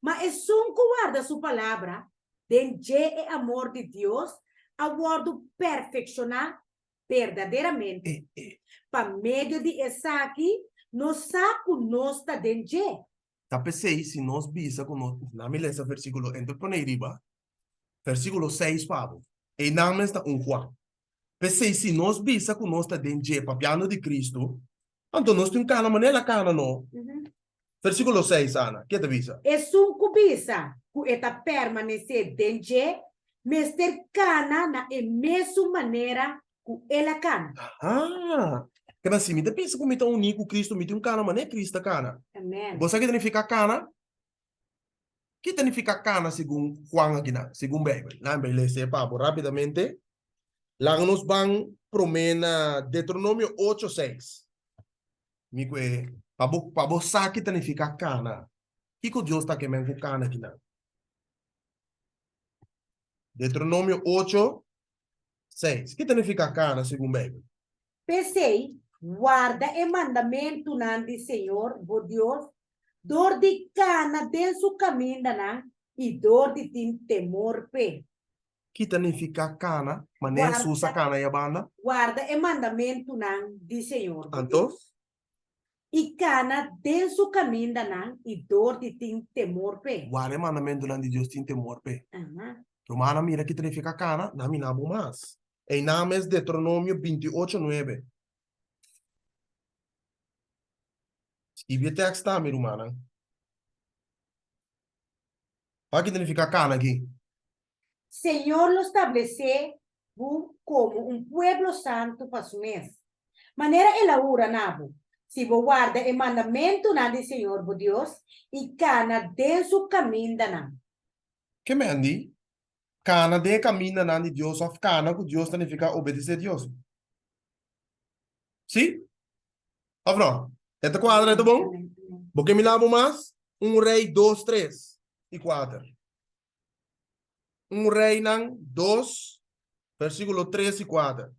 Mas es un que guarda su palabra, denje es amor de Dios, aguardo perfeccionar verdadeiramente. Para meio de essa aqui, no saco nos ta denje. Tape 6, si nos visa con nos, na me lesa versículo, entonces pone arriba, versículo 6, Pablo. E name está Juan. Pensei, se nós bisa com nós está dentro de papiano de Cristo, então nós temos cana, mas não é cana, não. Versículo 6, Ana, que te visa? É um cubisa, que está permanecer dentro de, mas ter cana na mesma maneira que ela cana. Ah, que assim, me pensa como está único Cristo, me tem cana, mas não é Cristo cana. Amém. Você que significa cana? Que significa cana segundo Juan aqui, segundo a Bíblia? Não, beleza, Pablo, rapidamente. Lá nos van promena Deuteronômio 8:6. Mico é para você que significa cana. Que Deus está querendo com cana aqui não? Deuteronômio 8:6. Que significa cana segundo a Bíblia? Pensei, guarda o mandamento de Senhor, o Deus, dor de cana dentro do caminho e dor de temor pe. Que significa cana, mas nem susa cana e a banda. Guarda o mandamento de Senhor. Então? E cana dentro do caminho e dor de temor pe. Guarda o mandamento de Deus tem temor pe. Romana mira que significa cana, na mina mais. Em nome é Deuteronômio 28:9. Escreve o texto, tá, minha irmã? Olha que significa cana aqui. Senhor lo estabelece como um pueblo santo para su mes. Maneira ela ura nabo. Se você guarda o mandamento de Senhor, o Deus, e cana dentro do caminho Que me andi? Cana de caminho de Deus, of cana que Deus significa obedecer a Deus. Sim? Ou não? Esta quadra é bom? Porque me lavo mais? Rei 2, 3 e 4. Rei 2, versículo 3 e 4.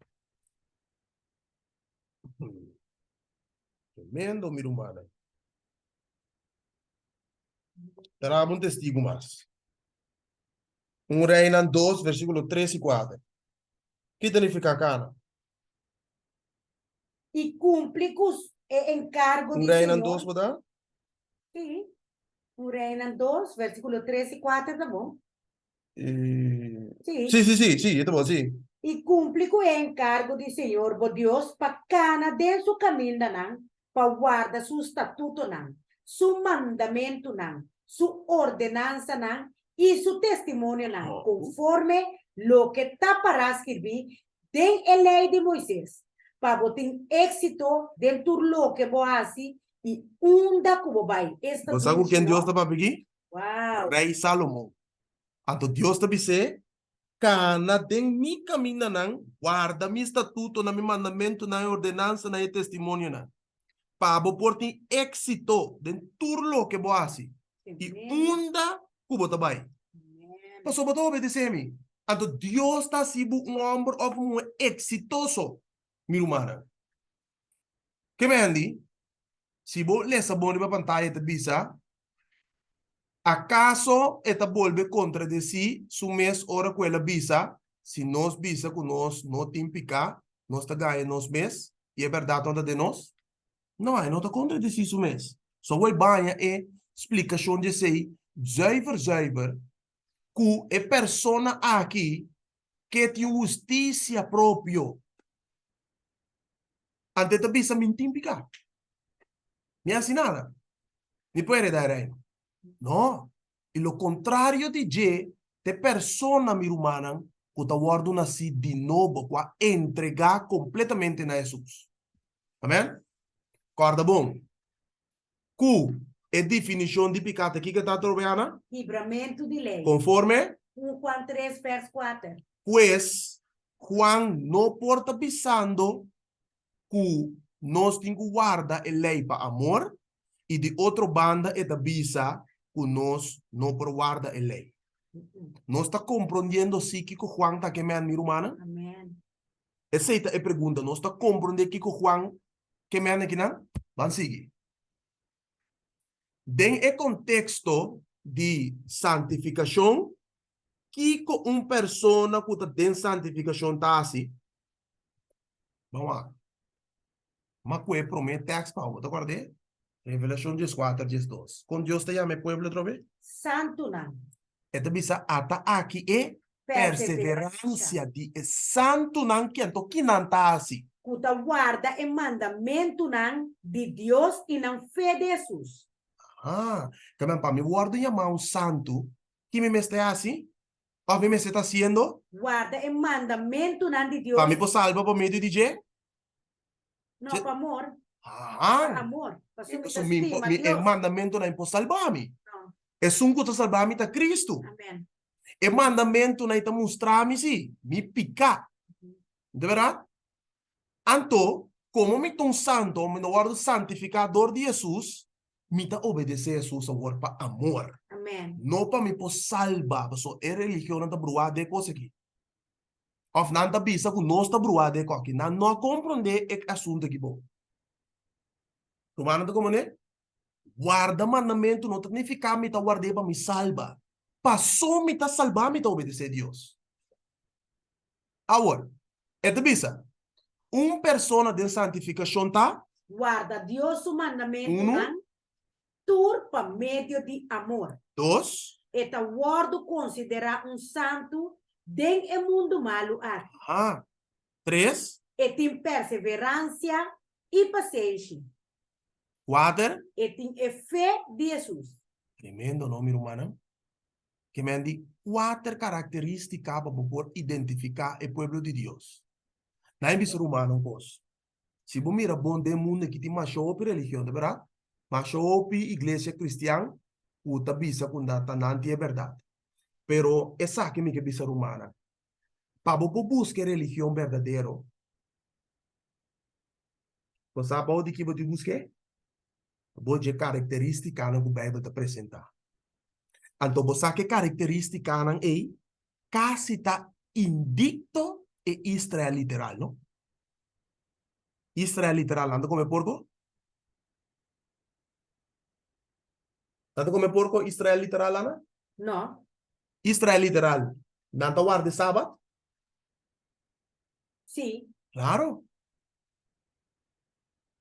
Tremendo, minha irmã. Terá um testigo mais. Rei 2, versículo 3 e 4. Que significa cana? E cumpre com o encargo de Rei Senhor. 2, pode dar? Sim. Rei 2, versículo 3 e 4, tá bom? Sim, tá bom, sim. E cumpre com o encargo de Senhor, o Deus, para cana dentro do caminho para guardar seu estatuto seu mandamento sua ordenança e seu testemunho conforme lo que está para escrever em a lei de Moisés, para ter êxito dentro do que você e onda como vai. Você sabe quem Deus está para pedir? Uau! Rei Salomão. Então Deus está dizer, cana den mi caminho guarda mi estatuto, na mi mandamento, na ordenança, na testemunho para por ter êxito dentro do que você e onda como está vai. Mas só para obedecer-me. Então Deus está sendo homem ou exitoso, minha irmã. Que me andi? Se você lê essa boa pantalla, te bisa, ¿Acaso esta vuelve contra de sí su mes hora que la visa? Si nos visa con nos no te implica, nos te gana nos mes, y es verdad donde de nos? Não, hij not contra de si su mes. So wij banha e explicação de sei, zuiver, que é persona aqui que tem justiça próprio. Ante te bisa mintim picar. Ni hace nada. Ni puede dar ahí. No. E lo contrario di je, te persona mi rumana, que te guarda nasci de novo, qua entregar completamente na Jesus. Amém? Corda bom. Q é definição de pecado aqui que está trovando? Quebramento de lei. Conforme? 1 Juan 3, verso 4. Pues Juan não porta pisando que nós temos que guardar a lei para amor e de outra banda é da bisa que nós não por guarda a lei. Nós está compreendendo sim que Juan está queimando minha irmã? Amém. Essa é a pergunta. Nós está compreendendo que Juan queimando aqui não? Vamos seguir. Dentro do contexto de santificação, que uma pessoa que está dentro de santificação está assim? Vamos lá. Mas que promete texto para outra, guardei? Revelação 14, 12. Quando Deus te chama, pueblo outra vez? Santo não. Esta bisa ata aqui é perseverança de santo não que não está assim. Kuta guarda e mandamento não de Deus e não fé de Jesus. Ah, também para mim, guarda e amar um santo, que me está assim? Ou me está haciendo? Guarda e mandamento não de Deus. Para mim, por salva, por meio de dizer? Não, para amor. Ah, Para amor. Para so, mi mandamento não é por salvar-me. Não. É um que salvar-me a Cristo. Amém. E mandamento não é mostrar-me, sim, me picar. De verdade? Então, como me um santo, me guardo santificador de Jesus, me tá obedecer a Jesus agora para amor. Amém. Não para me por salvar, so é religião não tá bruada de coisa aqui. Of não tá bisa que nós tá bruada de coisa aqui, não compreender é assunto aqui bom. Tu mano tá como né? Guarda mandamento não significa me tá guardei para me salvar. Passou me tá salvar, me tá obedecer a Deus. Agora, é tá bisa. Persona de santificação tá? Guarda Deus o mandamento Uno. tur por meio de amor. Dos. Eta guardo considera santo den e mundo malo ar. Ah. Três. E tem perseverança e paciência. Quatro. E tem fé de Jesus. Tremendo nome, humano. Que me di quatro características para poder identificar o povo de Deus. Não é ser humano, pois. Se você mira bom do mundo que tem mais show religião, de verdade? Mais show igreja cristiana, o tabisa com data não é verdade. Pero essa que me que ser humana. Para você buscar religião verdadeira, você sabe onde que você busca? Você característica que a Bíblia te apresenta. Então, você que característica é quase está indicto e Israel literal, não? Israel literal, anda come porco? Anda come porco Israel literal, Ana? No. Israel literal, nanta guarda sábado? Sí. Claro.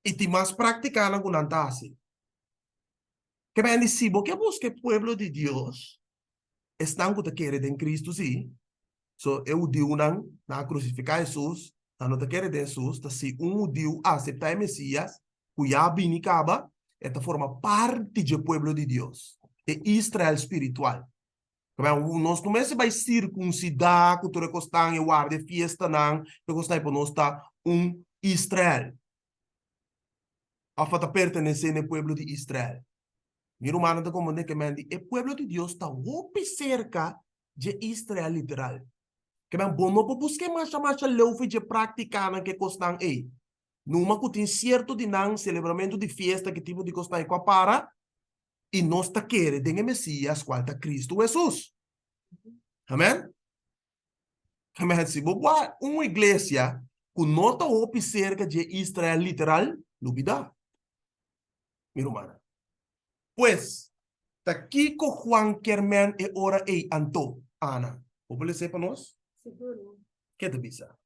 E ti mais practicando con nanta assim. Que bem se você busca o pueblo de Deus, estão que te querem em Cristo, sim. So, eu digo na crucificar Jesus, não te querem em Jesus, se Deus aceitar o Messias, que já vem e acaba, esta forma parte do pueblo de Deus. É Israel espiritual. Nós não vai circuncidar, que tu recostar e guarda fiesta, não, recostar para nós está Israel. A fata pertencer ao pueblo de Israel. Meu irmão está como que me diz, o pueblo de Deus está muito cerca de Israel literal. Que bem, bom, não buscar mais leufe de praticar que costam aí. Numa que tem certo de não celebramento de festa que tipo de costar com a para e nós está querendo de Messias qual está Cristo Jesus. Amém? Amém? Se você uma igreja que não está cerca de Israel literal, não dá. Meu irmão. Pues, Ta Kiko Juan Kermen e ora e anto, Ana. O pode ser para nós? Siguro. Que te bisa?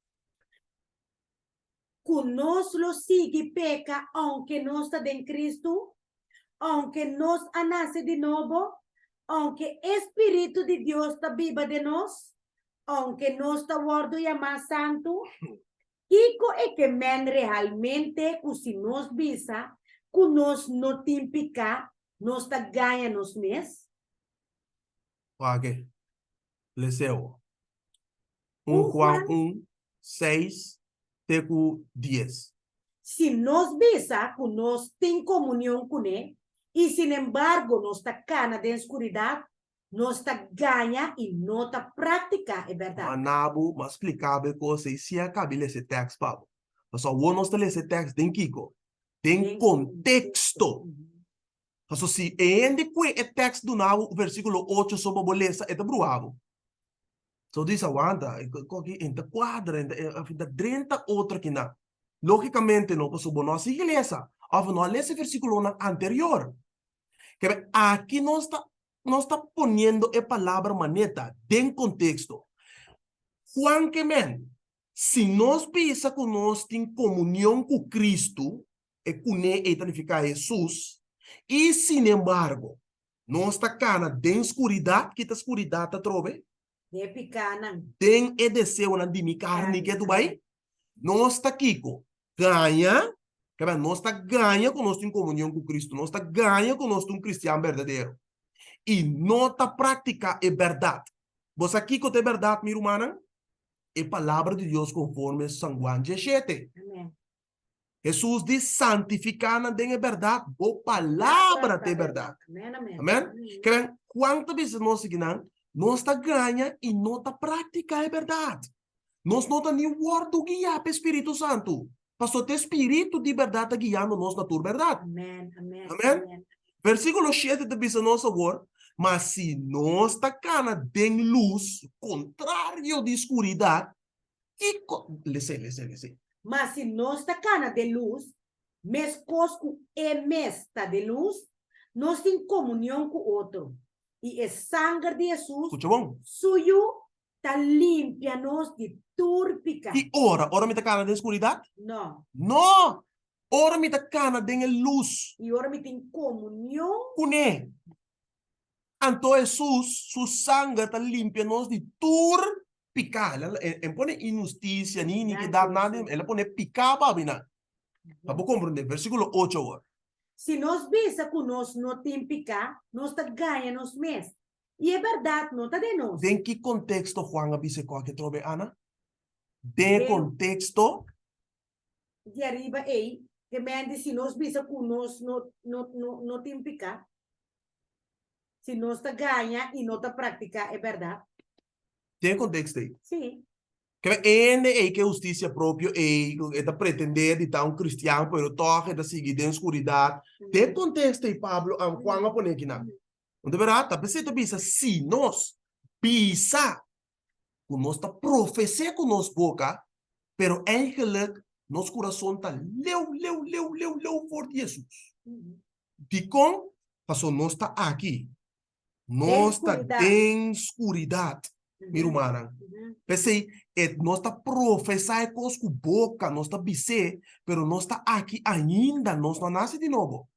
Conosco lo sigue peca, aunque no está en Cristo, aunque nos ha nace de nuevo, aunque Espíritu de Dios está viva de nos, aunque no está guardo y más santo, Kiko é que men realmente, si nos visa, que nos no típica, nos está ganha nos mes. Pague. Leseu. Juan Juan, 6, tecu 10. si nos visa, que nos tem comunión con él, y sin embargo nos está cana de oscuridad, nos está ganha y no está práctica, es verdad. Manabu, mas explicabe coisa e se acabe esse texto, Pablo. Mas só o nós ler esse texto tem Kiko. Tem contexto. Mas se ainda que é texto do nabo, o versículo 8 sobre a beleza é bruavo. So diz aguanta, aqui em quadra, em 30 outra que na. Logicamente não passou nós igreja. Ou não lê esse versículo anterior. Que aqui nós está poniendo a palavra maneta em contexto. Juan que men, se nós pensa que nós tem comunhão com Cristo, e com ele identificar Jesus, e sin embargo, nós está cana de escuridade, que a escuridade está trove, De picana. tem e deseo na de carne que tu vai, nós está kiko, ganha, que bem, nós está ganha com nós tem comunhão com Cristo, nós está ganha com nós tem um cristiano verdadeiro, e não está prática é verdade. Você kiko tem verdade, minha irmã? É palavra de Deus conforme São Juan 17. Amém. Jesus diz santificada em verdade. Boa palavra de verdade. Amém, amém. Amém? Que quantas vezes nós seguimos, nós está ganha e não está prática é verdade. Nós não está nem word guiar para o Espírito Santo. Pastor, o Espírito de verdade está guiando nós na tua verdade. Amém, amém. Amém? Versículo 7 diz nosso word, mas se nós está cana de luz, contrário de escuridade, e lese. Mas se nós está cana de luz, mes cosco é mesta de luz, nós tem comunhão com o outro. E o sangue de Jesus, Escucha bom? suyo, está limpia nós de turpica. E ora me está cana de escuridade? Não. No, ora me está cana de luz. E ora me tem comunhão. Cune. Anto Jesus, su sangue está limpia nós de turpica. Ela pone injustiça, nem que dá nada, ela pone picar para bina. Para compreender, versículo 8 agora. Se nós visa que nós não tem picar, nós está ganha nos mês. E é verdade, não está de nós. Em que contexto Juan avisa que trove Ana? De contexto de arriba aí, que mente se nós visa que nós não tem picar. Se nós está ganha e não está prática, é verdade. tem contexto aí. Sim. Que é que justiça própria é da pretender de estar cristiano, pero toque da seguir em escuridade. Tem contexto aí, Pablo, Juan a poner aqui na. Onde verá, tá pensando bisa se nós bisa com nossa profecia com nossa boca, pero eigenlijk nosso coração tá leu por Jesus. De com, passou nós está aqui. Nós está em escuridade, minha irmã. Pensei, nós está professar com boca, nós está bise, pero nós está aqui ainda, nós não nasce de novo.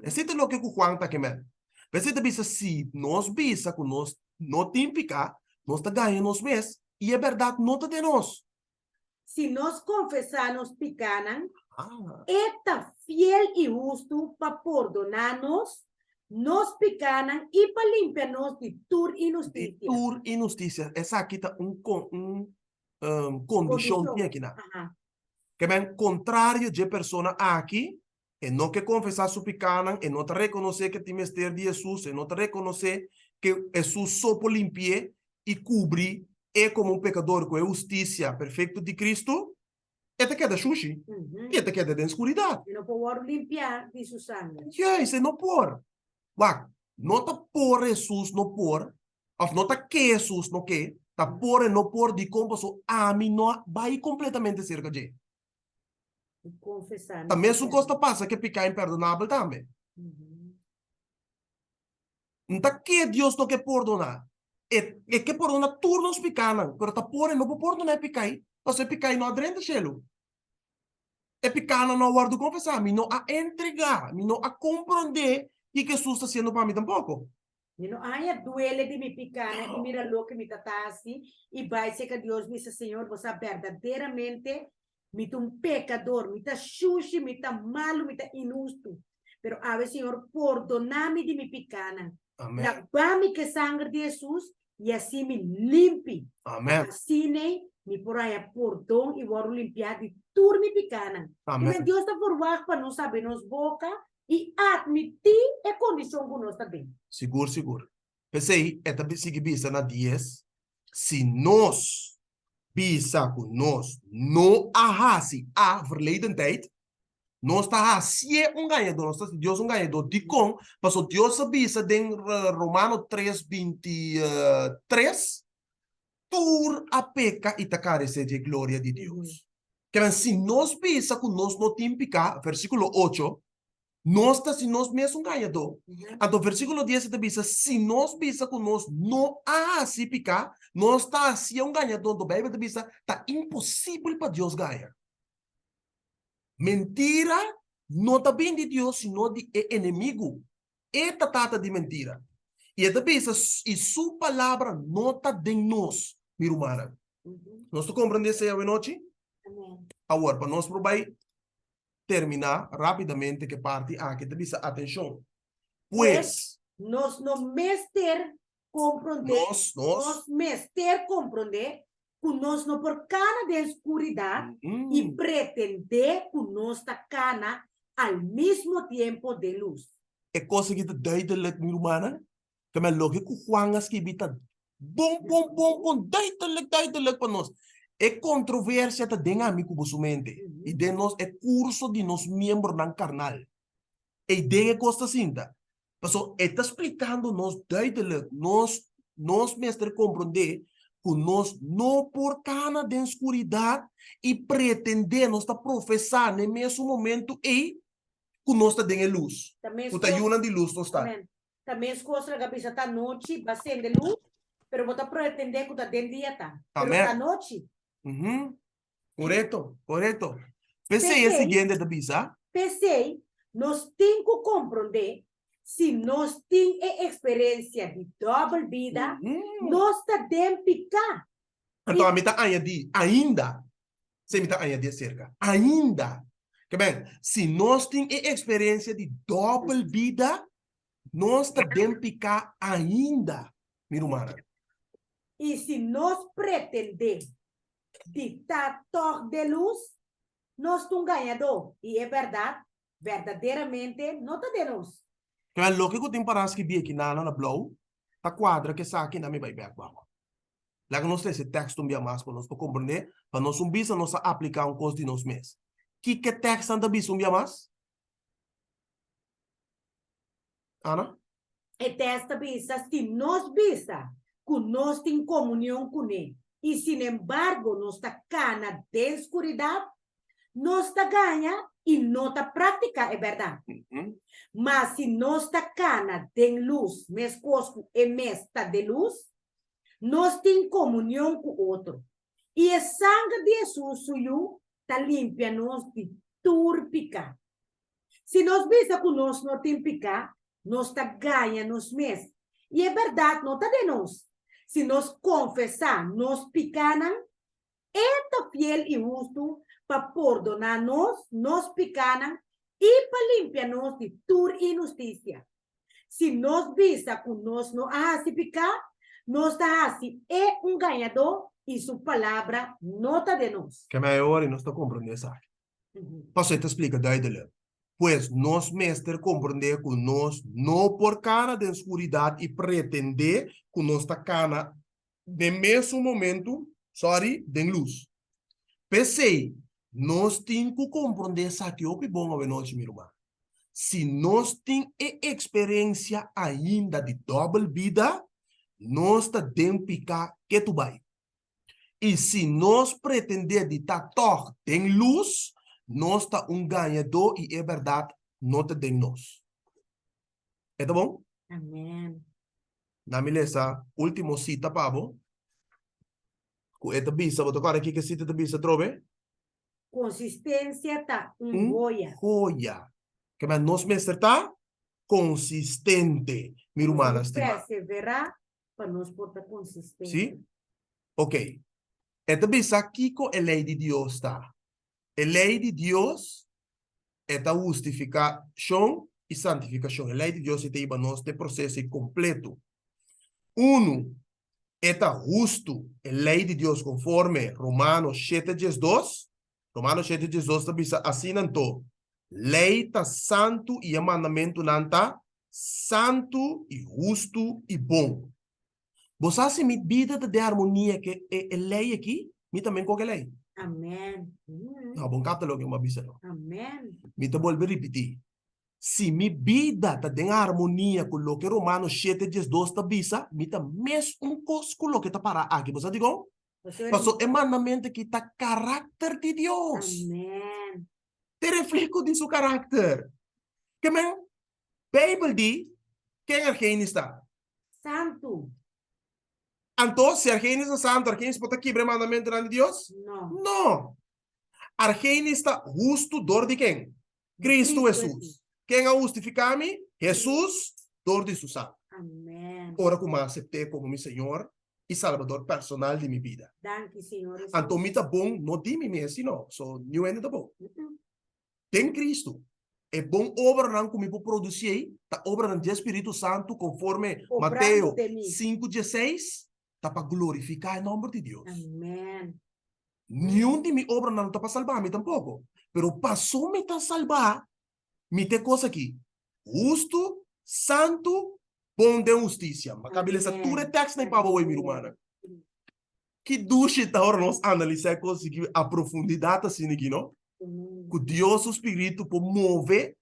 Esse é o que o Juan está querendo. Pensei que bisa se nós bisa com nós não tem picar, nós está ganhando nos mês, e é verdade, não está de nós. Se nós confessarmos picanan, está fiel e justo para perdonar-nos, nos picanan e para limpar-nos de tur injustiça. Tur injustiça. Essa aqui está condição aqui, né? Que bem, contrário de pessoa aqui, e não que confessar su picana, e não te reconhecer que tem mestre de Jesus, e não te reconhecer que Jesus só por limpar e cobrir, é como um pecador com a justiça perfeita de Cristo, e te queda xuxi, e te queda de escuridade. E não pode limpar de seu sangue. Isso não pode. Não está por Jesus, não por, ou não está que Jesus, não que, está por e não por de como a mim não vai completamente cerca de. Confessar. Também isso costa passa que picar imperdonável também. Então, que Deus não quer perdonar? É que perdona turnos picanan, pero tá por não pode perdonar picai. Você picai não adrende chelo. É picana não guardo confessar, me não a entregar, me não a compreender que Jesus está sendo para mim tampouco. You know, ai, duele de me picana e mira lo que me tatasi e vai ser que Deus me diz, Senhor, você verdadeiramente me tá um pecador, me tá sushi, me tá malo, me tá injusto. Pero a ver, Senhor, perdona-me de me picana. Amém. Lava-me que sangue de Jesus e assim me limpe. Amém. Assim, me por aí perdão e vou limpiar de tudo me picana. Amém. E Deus está por baixo para não saber nos boca e admitir a condição que nós está bem. Seguro, seguro. Pensei, é também se bisa na 10. Se nós bisa com nós não arrasi a verleden tijd, nós está assim ganhador, nós está Deus ganhador de com, passou Deus bisa den Romano 3:23, por a peca e ta carece de glória de Deus. Que se nós bisa com nós não tem picar, versículo 8, nós está se nós mesmo ganhador. Então, versículo 10 diz, se nós bisa com nós não há se picar, nós está assim ganhador. Do Bíblia diz, está impossível para Deus ganhar. Mentira não está bem de Deus, senão de inimigo. Esta trata de mentira. E esta diz, e sua palavra não está de nós, minha irmã. Nós compreendemos essa noite? Agora, para nós provar terminar rapidamente que parte A, que te diz atenção. Pues, nós não mester compreender, nós mester compreender que nós não por cana de escuridade e pretender que nós está cana ao mesmo tempo de luz. É coisa que te duidelijk, minha irmã, que é lógico que Juan escrevita bom, duidelijk para nós. É controvérsia te den amigo busamente. E de nós é curso de nós membros nan carnal. E den é costa cinta. Paso, está explicando nós duidelijk, nós mestre compreender que nós não por cana de escuridade e pretender nós está professar no mesmo momento e que nós está dando luz. Que está ayunando de luz nós está. Também as coisas que bisa tá noite, vai ser de luz, pero você pretender que está dentro dia tá. Pero tá noite. Correto. Pensei o seguinte, Bisa. Pensei, nós temos que compreender se nós temos experiência de double vida, nós podemos picar. Então, a mim está ainda. Se me está añadir cerca. Ainda. Que bem, se nós temos experiência de double vida, nós podemos picar ainda, minha irmã. E se nós pretendemos ditator de luz, nós estamos ganhador. E é verdade, verdadeiramente, não está de luz. Que é lógico que tem para que aqui na blow, tá quadra que sa aqui na minha back back. Lá que nós temos esse texto um dia mais para nós compreender, para nós bisa nós aplicar coisa de nós mesmos. Que texto anda bisa um dia mais? Ana? E texto bisa, se nós bisa, que nós temos comunhão com ele, e, sin embargo, nós está cana de escuridade, nós está ganha e não está prática, é verdade. Mas se nós está cana de luz, mesmo e mesta de luz, nós temos comunhão com o outro. E o sangue de Jesus está limpa nós de turpica. Se nós vemos que nós não temos picar, nós está ganha nós mesmos. E é verdade, não está de nós. Se nós confessar, nós picanan, é fiel e justo para perdonar nós picanan e para limpar nós de toda injustiça. Se nós visa que nós não se picar, nós está assim, é ganhador e sua palavra não está de nós. Que maior e nós está compreendendo isso. Posso te explicar duidelijk. Pues nós mestre compreender que nós não por cana de escuridade e pretender que nós está cana de mesmo momento, de luz. Pensei, nós temos que compreender isso aqui, o que bom a noite, minha irmã. Se nós temos experiência ainda de double vida, nós está dentro picar que tu vai. E se nós pretender de estar em luz, nós está ganhador e é verdade, não está de nós. É tá bom? Amém. Namilesa, último cita, pabo. Ku eta bisa, boto cara aqui que cita da bisa trove. Consistência tá joia. Joia. Que mas nós mestre tá consistente, minha irmã estimada. Perseverar para nós portar consistência. Sim? Ok. Eta bisa kiko a lei de Deus tá. A lei de Deus é a justificação e santificação. A lei de Deus é para nós de processo completo. Uno, é justo. A lei de Deus conforme Romanos 7:2. Romanos 7:2 está bisa assim não. Lei tá santo e o mandamento não tá santo e justo e bom. Você se me vida de harmonia que é lei aqui, me também qualquer lei. Amém. Não, bom capta logo uma bisa. Amém. Me te volver repetir. Se mi vida tá em harmonia com o que Romanos 7:2 tá bisa, me tá mesmo com o que tá para aqui. Você digo? Passou é mandamento que tá caráter de Deus. Amém. Te reflejo de seu caráter. Que men, Bible diz, quem é quem está? Santo. Então, se Argenis é santo, Argenis pode quebrar o mandamento de Deus? Não. Não. Argenis está justo dor de quem? Cristo Jesus. Quem é justificar-me? Jesus, dor de seu sangue. Amém. Ora como aceitei como meu Senhor e Salvador personal de minha vida. Danke, Senhor. Então, me tá bom, não de mim mesmo, não. So, new end tá bom. Tem Cristo. É bom obra não como eu produzir, tá obra do Espírito Santo conforme Mateus 5:16. Tá para glorificar o nome de Deus. Amém. Nenhum de minha obra não tá para salvar-me tampouco. Pero passou me tá salvar, me tem coisa aqui. Justo, santo, bom de justiça. Mas cabeça, tudo é texto nem para o meu irmão. Que duche tá hora nós analisar coisas que a profundidade assim aqui, não? Que Deus, o Espírito, pode mover,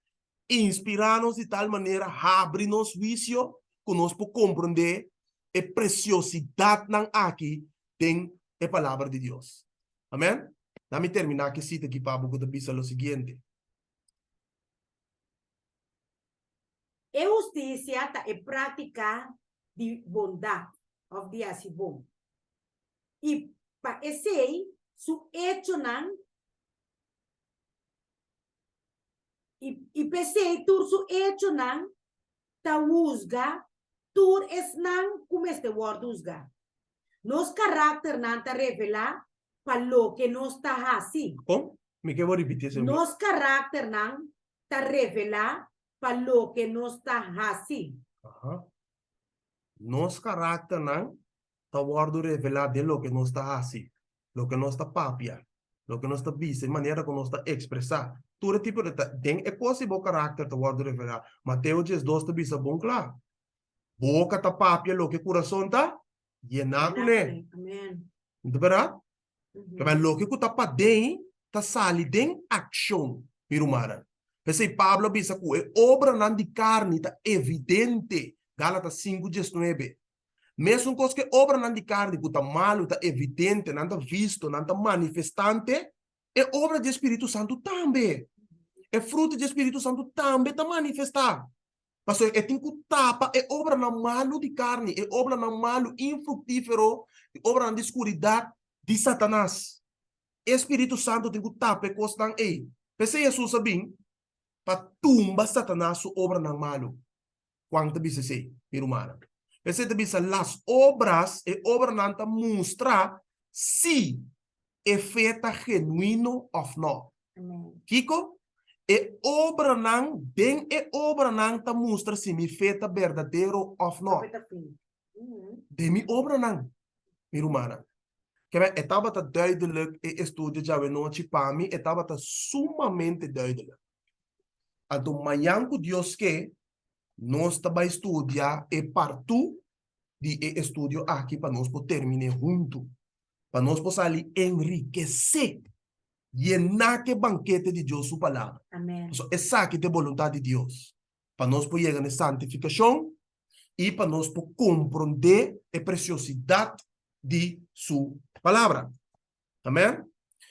inspirar-nos de tal maneira, abrir-nos vício, que nós podemos compreender a preciosidade não aqui tem a palavra de Deus. Amém? Dá-me terminar que cita aqui para o que o seguinte. A justiça é prática de bondade, of the assim bom. E para esse, su hecho não, e pensei, tur su hecho não, ta usga, tur es não, como este word usga. Nos carácter não ta revela para lo que nos está assim. Como? Me quero repetir esse Nos carácter não ta revela para lo que nos está assim. Nos carácter não ta guardo revelar de lo que nos está assim, lo que nos está papia, lo que nos está visto, de maneira que nos está expressar. Todo tipo de tem é possível carácter ta guardo revelar. Mateus 10:2 ta bisa bom claro. Boca ta papia lo que coração ta llenar com ele. Amém. Não é verdade? Mas lo que ta pa den ta sali den ação, meu irmão. Pensei Pablo bisa que é obra não de carne ta evidente. Gálatas 5:19. Mesmo coisa que obra não de carne, que está malo, está evidente, não está visto, não está manifestante, é obra do Espírito Santo também. É fruto do Espírito Santo também está manifestar. Mas é tem que tapa, é obra não malo de carne, é obra não malo infrutífero, é obra não de escuridade de Satanás. Espírito Santo tem que tapa, é coisa não é. Pensei Jesus sabia, para tumba Satanás, sua obra não malo. Quanto bisa sei, meu irmão. Você deve ser as obras e obra não te mostra se é feita genuíno ou não. Kiko, e obra não, bem e obra não te mostra se me feita verdadeiro ou não. De mi obra não, meu irmão. Que é estava duidelijk e estudo já we noite para mim, estava sumamente duidelijk. Então, amanhã que Deus quer, nós também estudar e partu de estudo aqui para nós poder terminar junto, para nós possamos enriquecer e naquele banquete de Deus sua palavra. Amém. Essa aqui é a vontade de Deus, para nós poder chegar na santificação e para nós poder compreender a preciosidade de sua palavra. Amém?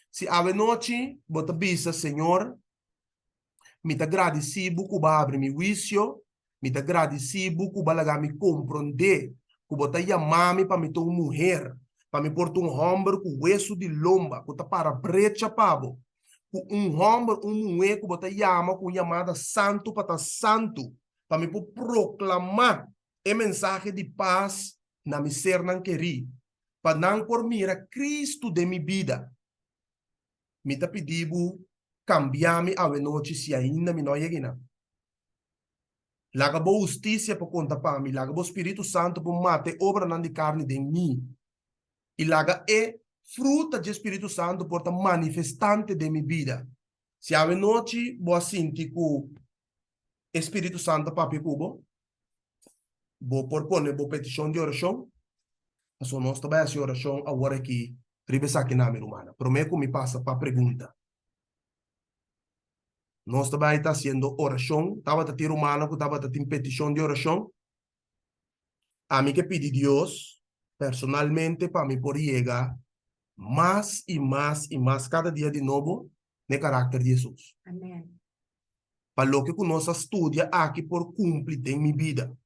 Se a noite, bota bisa, Senhor, me te agradeci, buco abre mi juízo, me te agradeci, buco balaga me compreender que bota yamami para me ter uma mulher, para me pôr um homem com hueso de lomba, que tá para brecha pavo, com homem, mulher que bota yama com chamada santo para santo, para me pôr proclamar a mensagem de paz na me ser não querer, para não por mira Cristo de minha vida. Me tá pedindo cambiar-me a noite se ainda me não chega. Laga boa justiça para conta para mim, laga boa Espírito Santo para mate obra não de carne de mim. E laga é fruta de Espírito Santo porta manifestante de minha vida. Se a noite boa sentir que o Espírito Santo papi cubo, vou propor boa petição de oração, a sua nossa vai essa oração agora aqui, ribesa aqui na minha humana. Prometo me passa para a pergunta. Nós também está sendo oração, estava a ter humano que estava a ter petição de oração. A mim que pedi Deus, personalmente, para mim por llegar mais e mais e mais cada dia de novo no carácter de Jesus. Amém. Para lo que nós estudia aqui por cumprir em minha vida.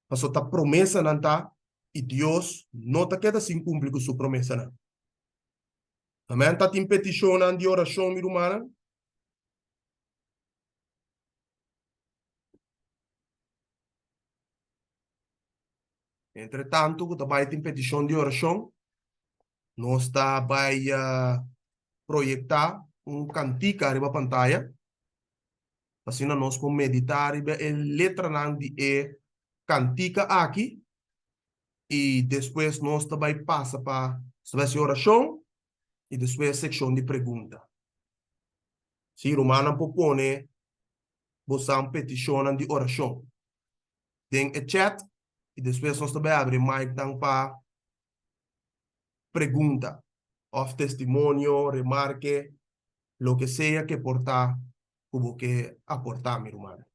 Para sua promessa não está e Deus não está queda sem cumprir com sua promessa não. Amém? Está em petição de oração, minha irmã. Entretanto, que também tem petição de oração, nós está vai projetar cantiga na pantalla. Assim nós podemos meditar e ver a letra de cantiga aqui e depois nós também passa para a oração e depois a secção de pergunta. Se o romano propõe, você uma petição de oração. Tem o chat e depois nós também abre mic para pergunta, ou testemunho, remarque, lo que sea que portar, como que aportar, meu irmão.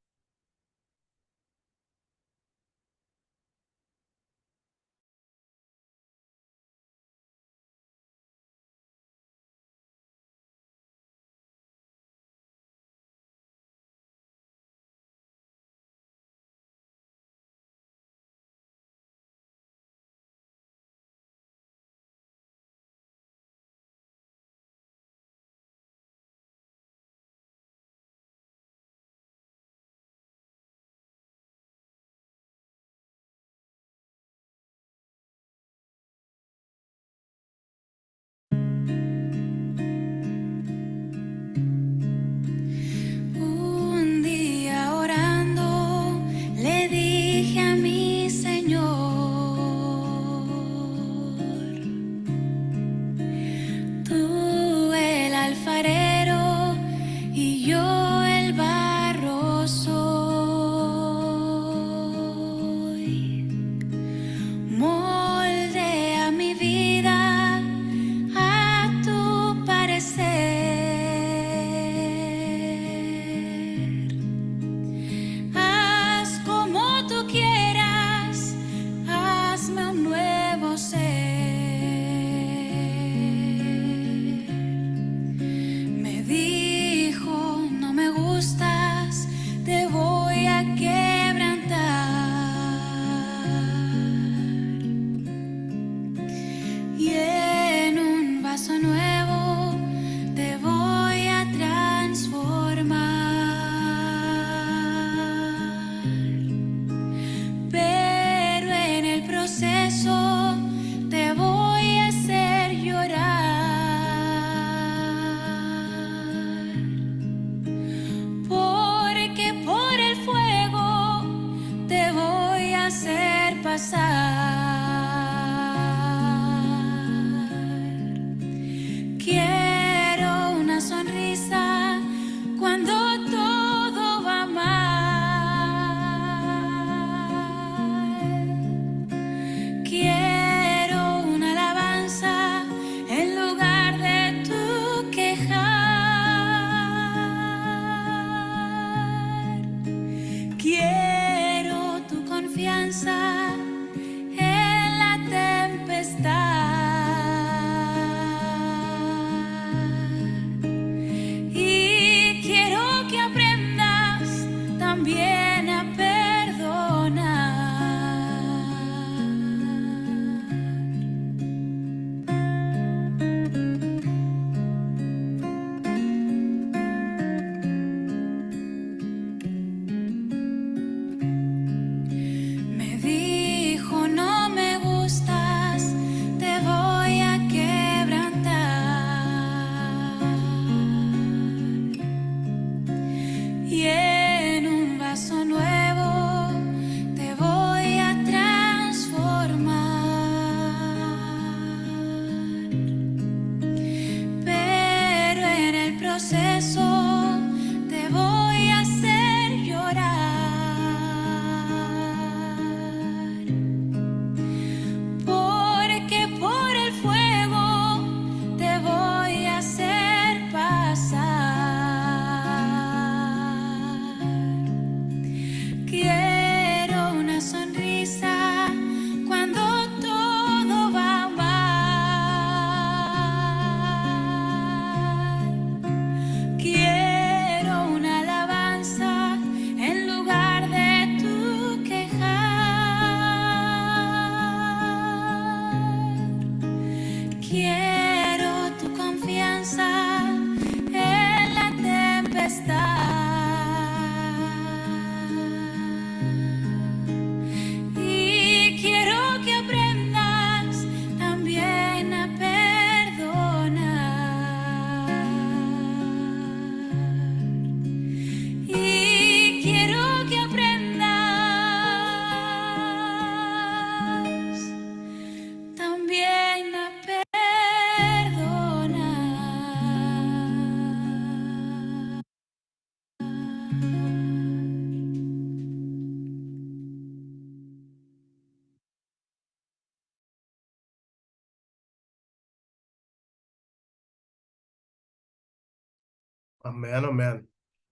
Amém, amém.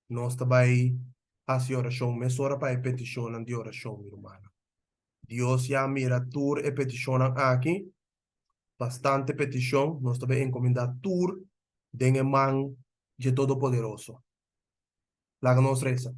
Nós também fazemos oração, mas ora para a petição de oração, minha irmã. Deus já mira tur e petição aqui, bastante petição, nós também encomendar tur de mão de Todo-Poderoso. Lá nos reza.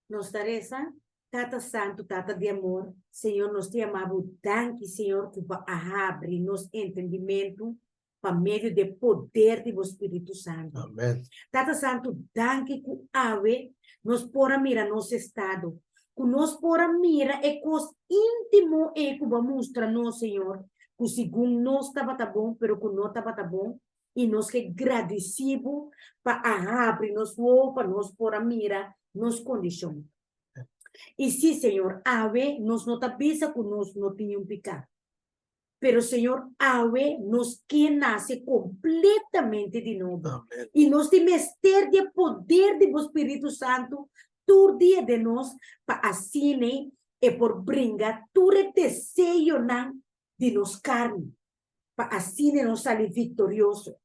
Nos reza, Tata Santo, Tata de amor, Senhor, nós te amamos, danke, Senhor, que abre nos entendimento por meio do poder do Espírito Santo. Amém. Tata Santo, danke que ave nos pora mira nosso estado, que nos pora mira e cos íntimo e que mostra no Senhor, que segundo nós estava tá bom, pero que não estava tá bom, e nós que agradecido para abrir nos para nos pora mira nos condições. E sim, Senhor, ave nos não avisa que nós não tínhamos pecado. Pero, Senhor, ave nos que nasce completamente de novo. Amém. E nós temos ter de poder do Espírito Santo todo dia de nós para assim, né, e por brincar todo desejo de nos carne. Para assim, nós sair vitorioso.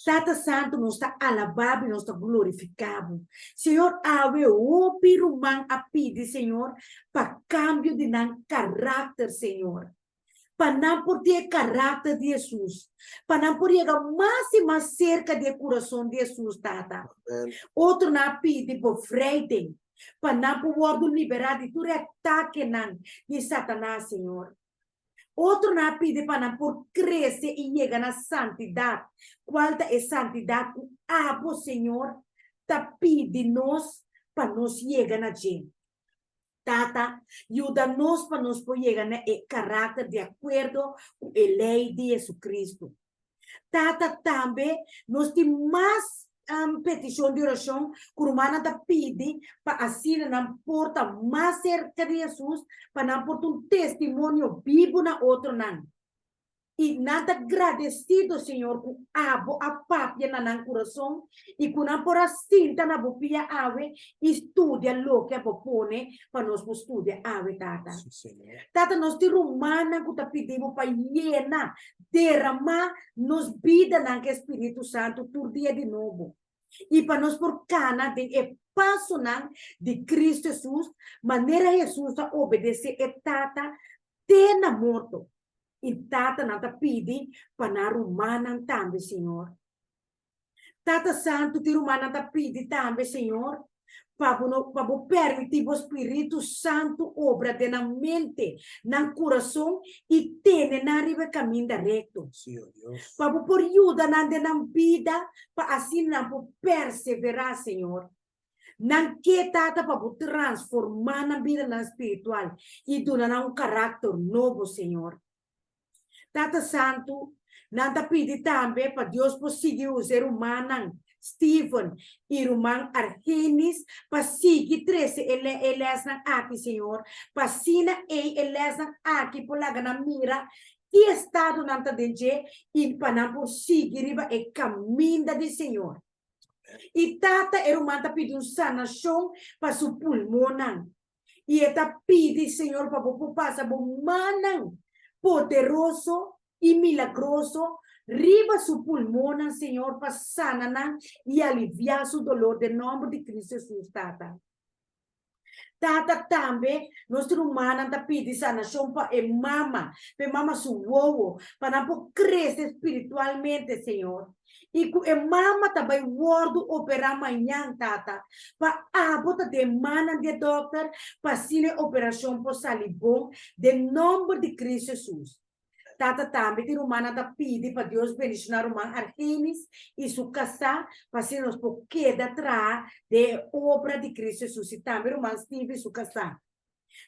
Tata Santo nos está alabado e nos está glorificado. Senhor, ave o pirumang a pedir, Senhor, para cambio de caráter, Senhor. Para não por ter caráter de Jesus. Para não por chegar mais e mais cerca do coração de Jesus, Tata. Amém. Outro não pede por freire. Para não por liberar de todo ataque de Satanás, Senhor. Outro não pede para não por crescer e chegar na santidade. Qual é a santidade? O abo, Senhor, tá pede nós para nós chegar na gente. Tata, ajuda-nos para nos chegar no caráter de acordo com a lei de Jesus Cristo. Tata, também, nós temos mais petição de oração que o humano está pedindo para assim não porta mais cerca de Jesus, para não portar testemunho vivo na outro não. E nada agradecido, Senhor, com a papia na coração e com a por assim na bopia ave estudia lo que propone para nós estudar ave tata. Tata nós te romana que te pedimos para llenar, derramar nos vida na que Espírito Santo todo dia de novo. E para nós por cana de passo de Cristo Jesus, maneira Jesus a obedecer e tata tena morto. E tata nata pedi para rumana também, Senhor. Tata Santo ti rumana ta pedi também, Senhor, para permitir o Espírito Santo obra de na mente, na coração e ter na riba caminho reto. Para por ajuda na de na vida, para assim não perseverar, Senhor. Não que tata para transformar na vida na espiritual e donar caráter novo, Senhor. Tata Santo, nanta pedi também para Deus conseguir usar o humano Stephen e o humano Argenis para seguir 13 eles na aqui, Senhor, para sina eles na aqui por lá na mira que estado nanta dente e para não seguir riba e caminho do Senhor. E tata era o manta pedi sanação para seu pulmão. E eta pedi, Senhor, para passar por manang poderoso e milagroso, riba su pulmona, Senhor, para sanar e aliviar su dolor, de nome de Cristo Jesus, Tata. Tata também, nosso humano está pedindo sanação para mama su wowo, para não crescer espiritualmente, Senhor. E que mama também word operar amanhã, Tata, para a bota demanda de doutor, para se operação por sair bom, de nome de Cristo Jesus. Tata também tem humana da pede para Deus bendicionar o man Argenis e sua casa para ser nos porque atrás de obra de Cristo Jesus e também o man Steve e sua casa.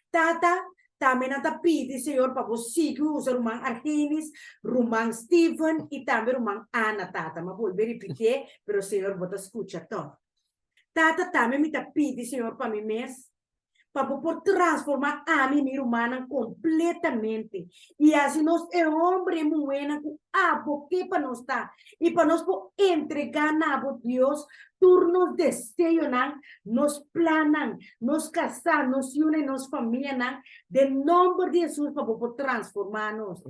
Tata também nada pede, Senhor, para você usar o man Argenis, o man Steven e também o man Ana, Tata. Mas vou verificar, pero Senhor, vou te escutar, então. Tata também me pede, Senhor, para mim mesmo, para poder transformar a minha humana completamente. E assim nós é homem e mulher com abo que para nós está. E para nós entregar a Deus, turnos desejos, nos planan, nos casar, nos unem, nos família, de nome de Jesus, para poder transformar-nos.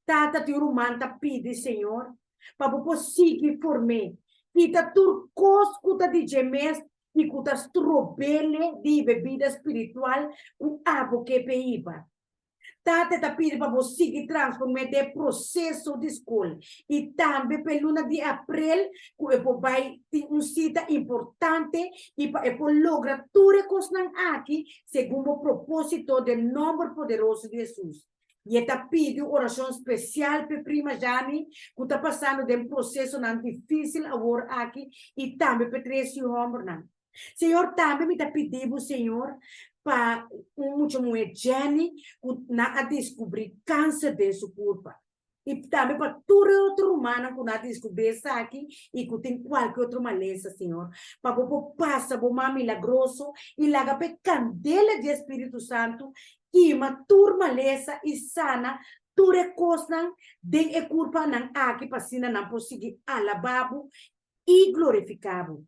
Tata, teu humano pede, Senhor, para poder seguir por mim. Kita turcos kuta di gemes e kuta strobele di bebida espiritual o abo que peiba. Tate ta pide para você que transforme de processo de escola. E também pela luna de abril, que vai ter cita importante e para logra tudo que aqui, segundo o propósito do nome poderoso de Jesus. E está pedindo oração especial para prima Jani, que está passando de um processo não difícil agora aqui, e também para três homens. Senhor, também me está pedindo, Senhor, para muita mulher Jenny a descobrir câncer de sua culpa. E também para toda outra humana que não descobrir isso aqui e que tem qualquer outra maleza, Senhor. Para você passar por uma milagroso e larga para candela de Espírito Santo e uma turma maleza e sana toda coisa de culpa não aqui para sina não conseguir alababo e glorificado.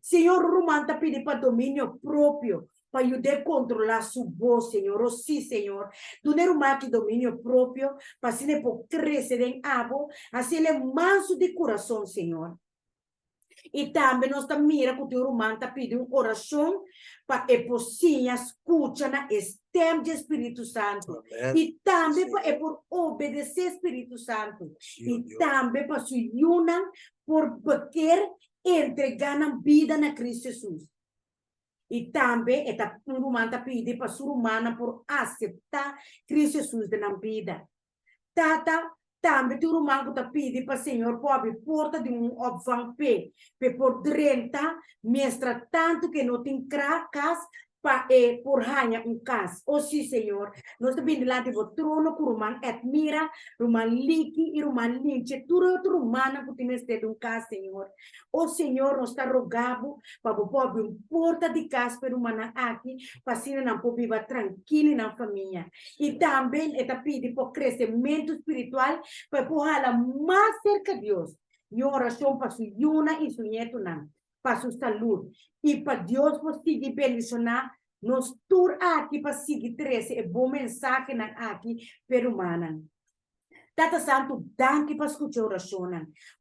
Senhor, Romanta pede para domínio próprio, para ajudar a controlar sua voz, Senhor. Oh, sim, Senhor. Do que domínio próprio, para se ele pode crescer em abo, assim ele é manso de coração, Senhor. E também nós também mira que o Romanta pede uma oração para a pocinha escuta na estem de Espírito Santo. Amém. E também para por obedecer Espírito Santo. E também para se unir por querer entregar a vida na Cristo Jesus. E também está um romano pede para a humana por aceitar Cristo Jesus na vida. Tata também o romano está pede para o Senhor pobre porta de obvampe por drenta mestra tanto que não tem cracas para por ranha caso. Oh sim, Senhor. Nós também lá de trono que o romano admira, romano liki e romano linche, tudo outro romano que tem este caso, Senhor. Oh Senhor, nós está rogado para o pobre porta de casa para o romano aqui, para assim não pode viver tranquilo na família. E também está pedindo por crescimento espiritual para empurrá-la mais cerca de Deus. E oração para sua Yuna e sua neto, para sua saúde. E para Deus conseguir bendicionar nos tur aqui para seguir 13 é bom mensagem aqui para humana. Tata Santo, danke para escutar a oração.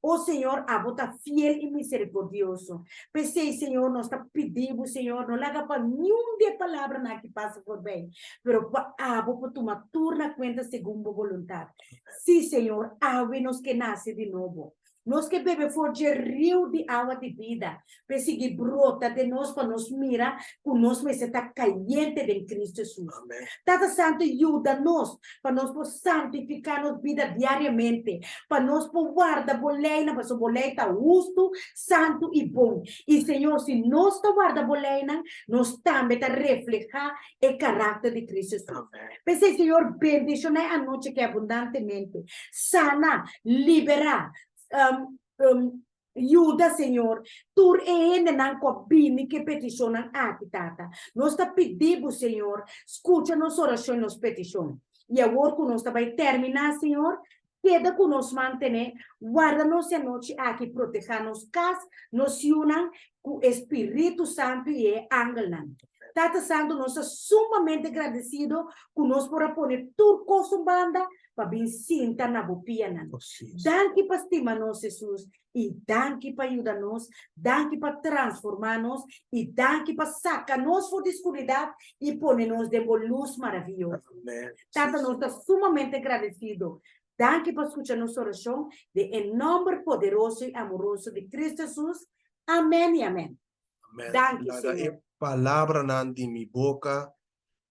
O Senhor, a bota fiel e misericordioso. Pensei, Senhor, nós está pedindo, Senhor, não larga para nenhum de palavra na que passa por bem. Pero a bota tomar turna conta segundo a vontade. Sim, Senhor, ave-nos que nasce de novo. Nós que bebe forte rio de água de vida, perseguir brota de nós para nos mira, com nós mas está caliente em Cristo Jesus. Tata Santo, ajuda-nos para nós santificar nossa vida diariamente, para nós guardar boleina, para sua boleina justo, santo e bom. E Senhor, se nós guarda boleina, nós também reflejar o caráter de Cristo Jesus. Pensei, Senhor, bendicionai a noite que abundantemente, sana, liberar, ajuda, Senhor, tur ainda não combine que peticionam aqui, tata. Nós está pedindo, Senhor, escuta nossa oração e nossa petição. E agora que nós vai terminar, Senhor, queda que nós manter, guarda-nos a noite aqui, proteja-nos casa, nos unam com o Espírito Santo e o ángel. Tata Santo, nós estamos sumamente agradecidos que nós podemos pôr tudo com banda para bem sinta na bopia. Danke para estimar-nos, Jesus, e danke para ajudar-nos, danke para transformar-nos, e danke para sacar-nos da escuridão e pôr-nos de boa luz maravilhosa. Tata, nós estamos sumamente agradecidos. Danke para escutar nossa oração, em nome poderoso e amoroso de Cristo Jesus. Amém e amém. Danke, Senhor. Palavra de minha boca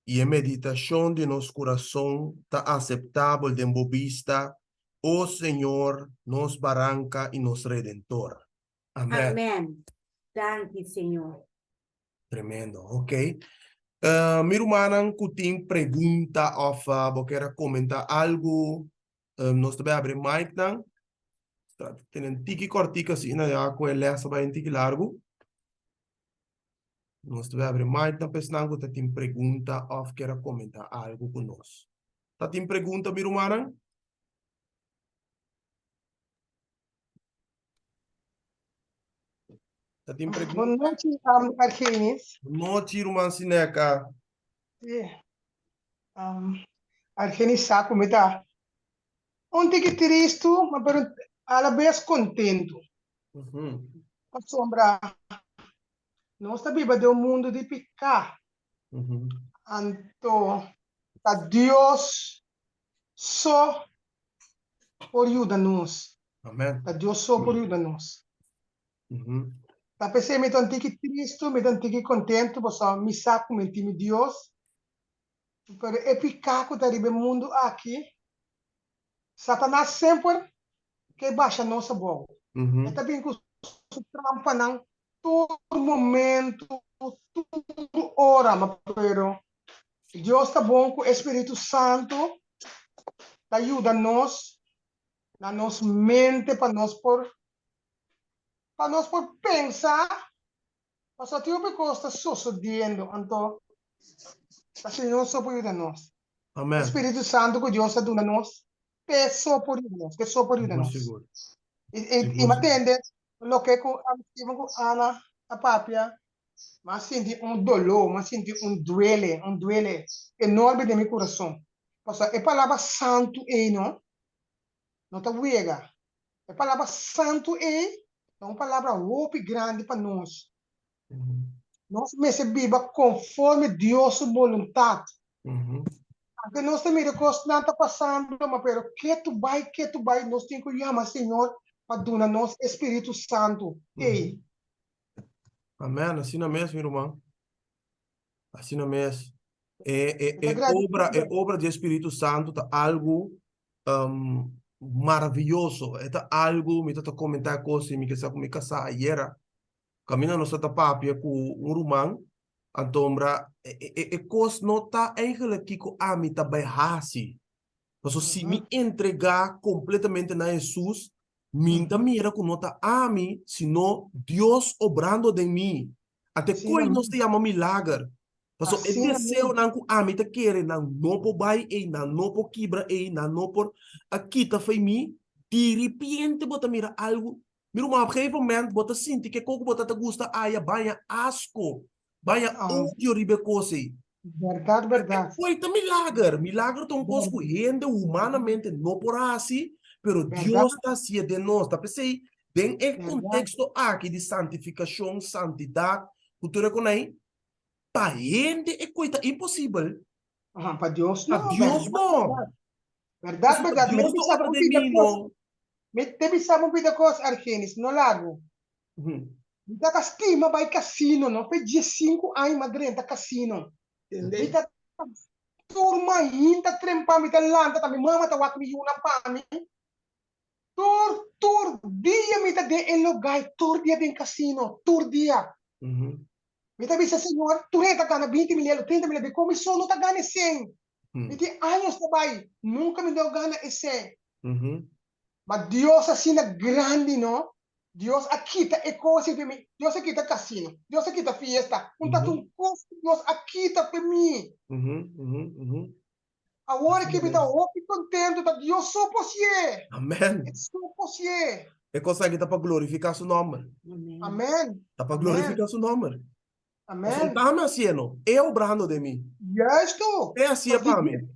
e a meditação de nosso coração está aceitável de vista, o Senhor, nos barranca e nos redentor. Amém. Amém. Danke, Senhor. Tremendo, ok. Minha irmã, que tem pergunta ou quer comentar algo, nós também abrimos mic, não? Tem um tique cortico assim, né? Com ele essa vai um tique largo. Nós devemos abrir mais na pessoa que tem pergunta ou quer comentar algo conosco. Tá tem pergunta, minha irmã? Tá tem pergunta? Boa noite, Argenis. Boa noite, irmã Sineca. Argenis, saco, me dá. Ontem que triste, mas ela bem contento. para sombra, nós vivemos de um mundo de pecado. Uhum. Então, a Deus só por ajuda-nos. Amém. A Deus só por ajuda-nos. Uhum. Tá pensando, me tanto que triste, me tanto que contente, você me sabe como time Deus. Pero é pecado que está no mundo aqui. Satanás sempre que baixa nossa bola. É Uhum. também que o trampa não todo momento, tudo hora, pero Deus está bom com o Espírito Santo, ajuda nós, na nossa mente, para nós por pensar, mas a tua costa está sucedendo, então, assim não só ajuda nós. Amém. Espírito Santo que Deus está dando nós, é só por nós, é só por Seguro, nós. seguro. E Seguro, me seguro. entende, lo que com a Ana, a papia, mas senti dolor, mas senti duele enorme de meu coração. Porque a palavra santo é, não está buega. A palavra santo é uma palavra muito grande para nós. Uhum. Nós recebemos conforme Deus vontade. Uhum. Porque nós também coisas não está passando, mas pero que tu vai, nós temos que chamar Senhor para dar nos Espírito Santo. Ei, Uhum. Amém. Assim não é mesmo, irmão. Assim não é mesmo. está É agradecido. obra do Espírito Santo, tá algo maravilhoso. É tá algo, me tá comentar coisa, me que sa me casa ayer. Camina nossa tapapia com um rumão, antombra coisa não tá eigenlijk que a mim tá hasi. Mas se me entregar completamente na Jesus, minta mira que não tá a mim, sino Deus obrando de mim. Até Assim, coi nós te chama milagre. Mas o assim, deseo não que a mim te quer, não por bai, não por quebra, não por aqui tá foi mim, de repente bota mira algo. Mira uma gegeven moment bota sinti que coco bota te gusta aya banha asco, banha odio ribe cose. verdade, verdade. Foi milagre. Milagre tão coisa Verdade, que rende humanamente não por assim, pero Deus está se de nós. Tá pensei, tem o verdade. contexto aqui de santificação, santidade, cultura com aí, para rende é coisa impossível. Para Deus, Para não, Deus verdade, não. verdade. Verdade, Para verdade. Deus não obra de mim, não. Me pensava um pouco coisa, Argenis, no lago. Uhum. Me tá estima vai casino, não? Foi 5 anos, madre, tá casino. Me tá turma ainda trempa, me tá lanta, tá me mama, tá wak me yuna pa mi. Dia me tá de elogay, dia de casino, dia. Uhum. Me tá bisa, senhor, tu reta gana 20 mil, 30 mil, de comissão não tá gana 100. Me Uhum. tem anos trabalho, nunca me deu gana esse. Uhum. Mas Deus assim é grande, não? Deus aqui tá coisa para mim. Deus aqui tá casino. Deus aqui tá fiesta. Um tá Uhum. um coisa. Deus aqui tá para mim. Uhum. Uhum. Uhum. Agora Assim que me tá mesmo. ótimo contente, tá Deus só possible. É Amém. só possible. É consegue tá para glorificar seu nome. Amen. Amém. Tá para Amém. glorificar seu nome. O Amém. soltame haciendo, é obrando de mim. Yes, tu. É assim para mim.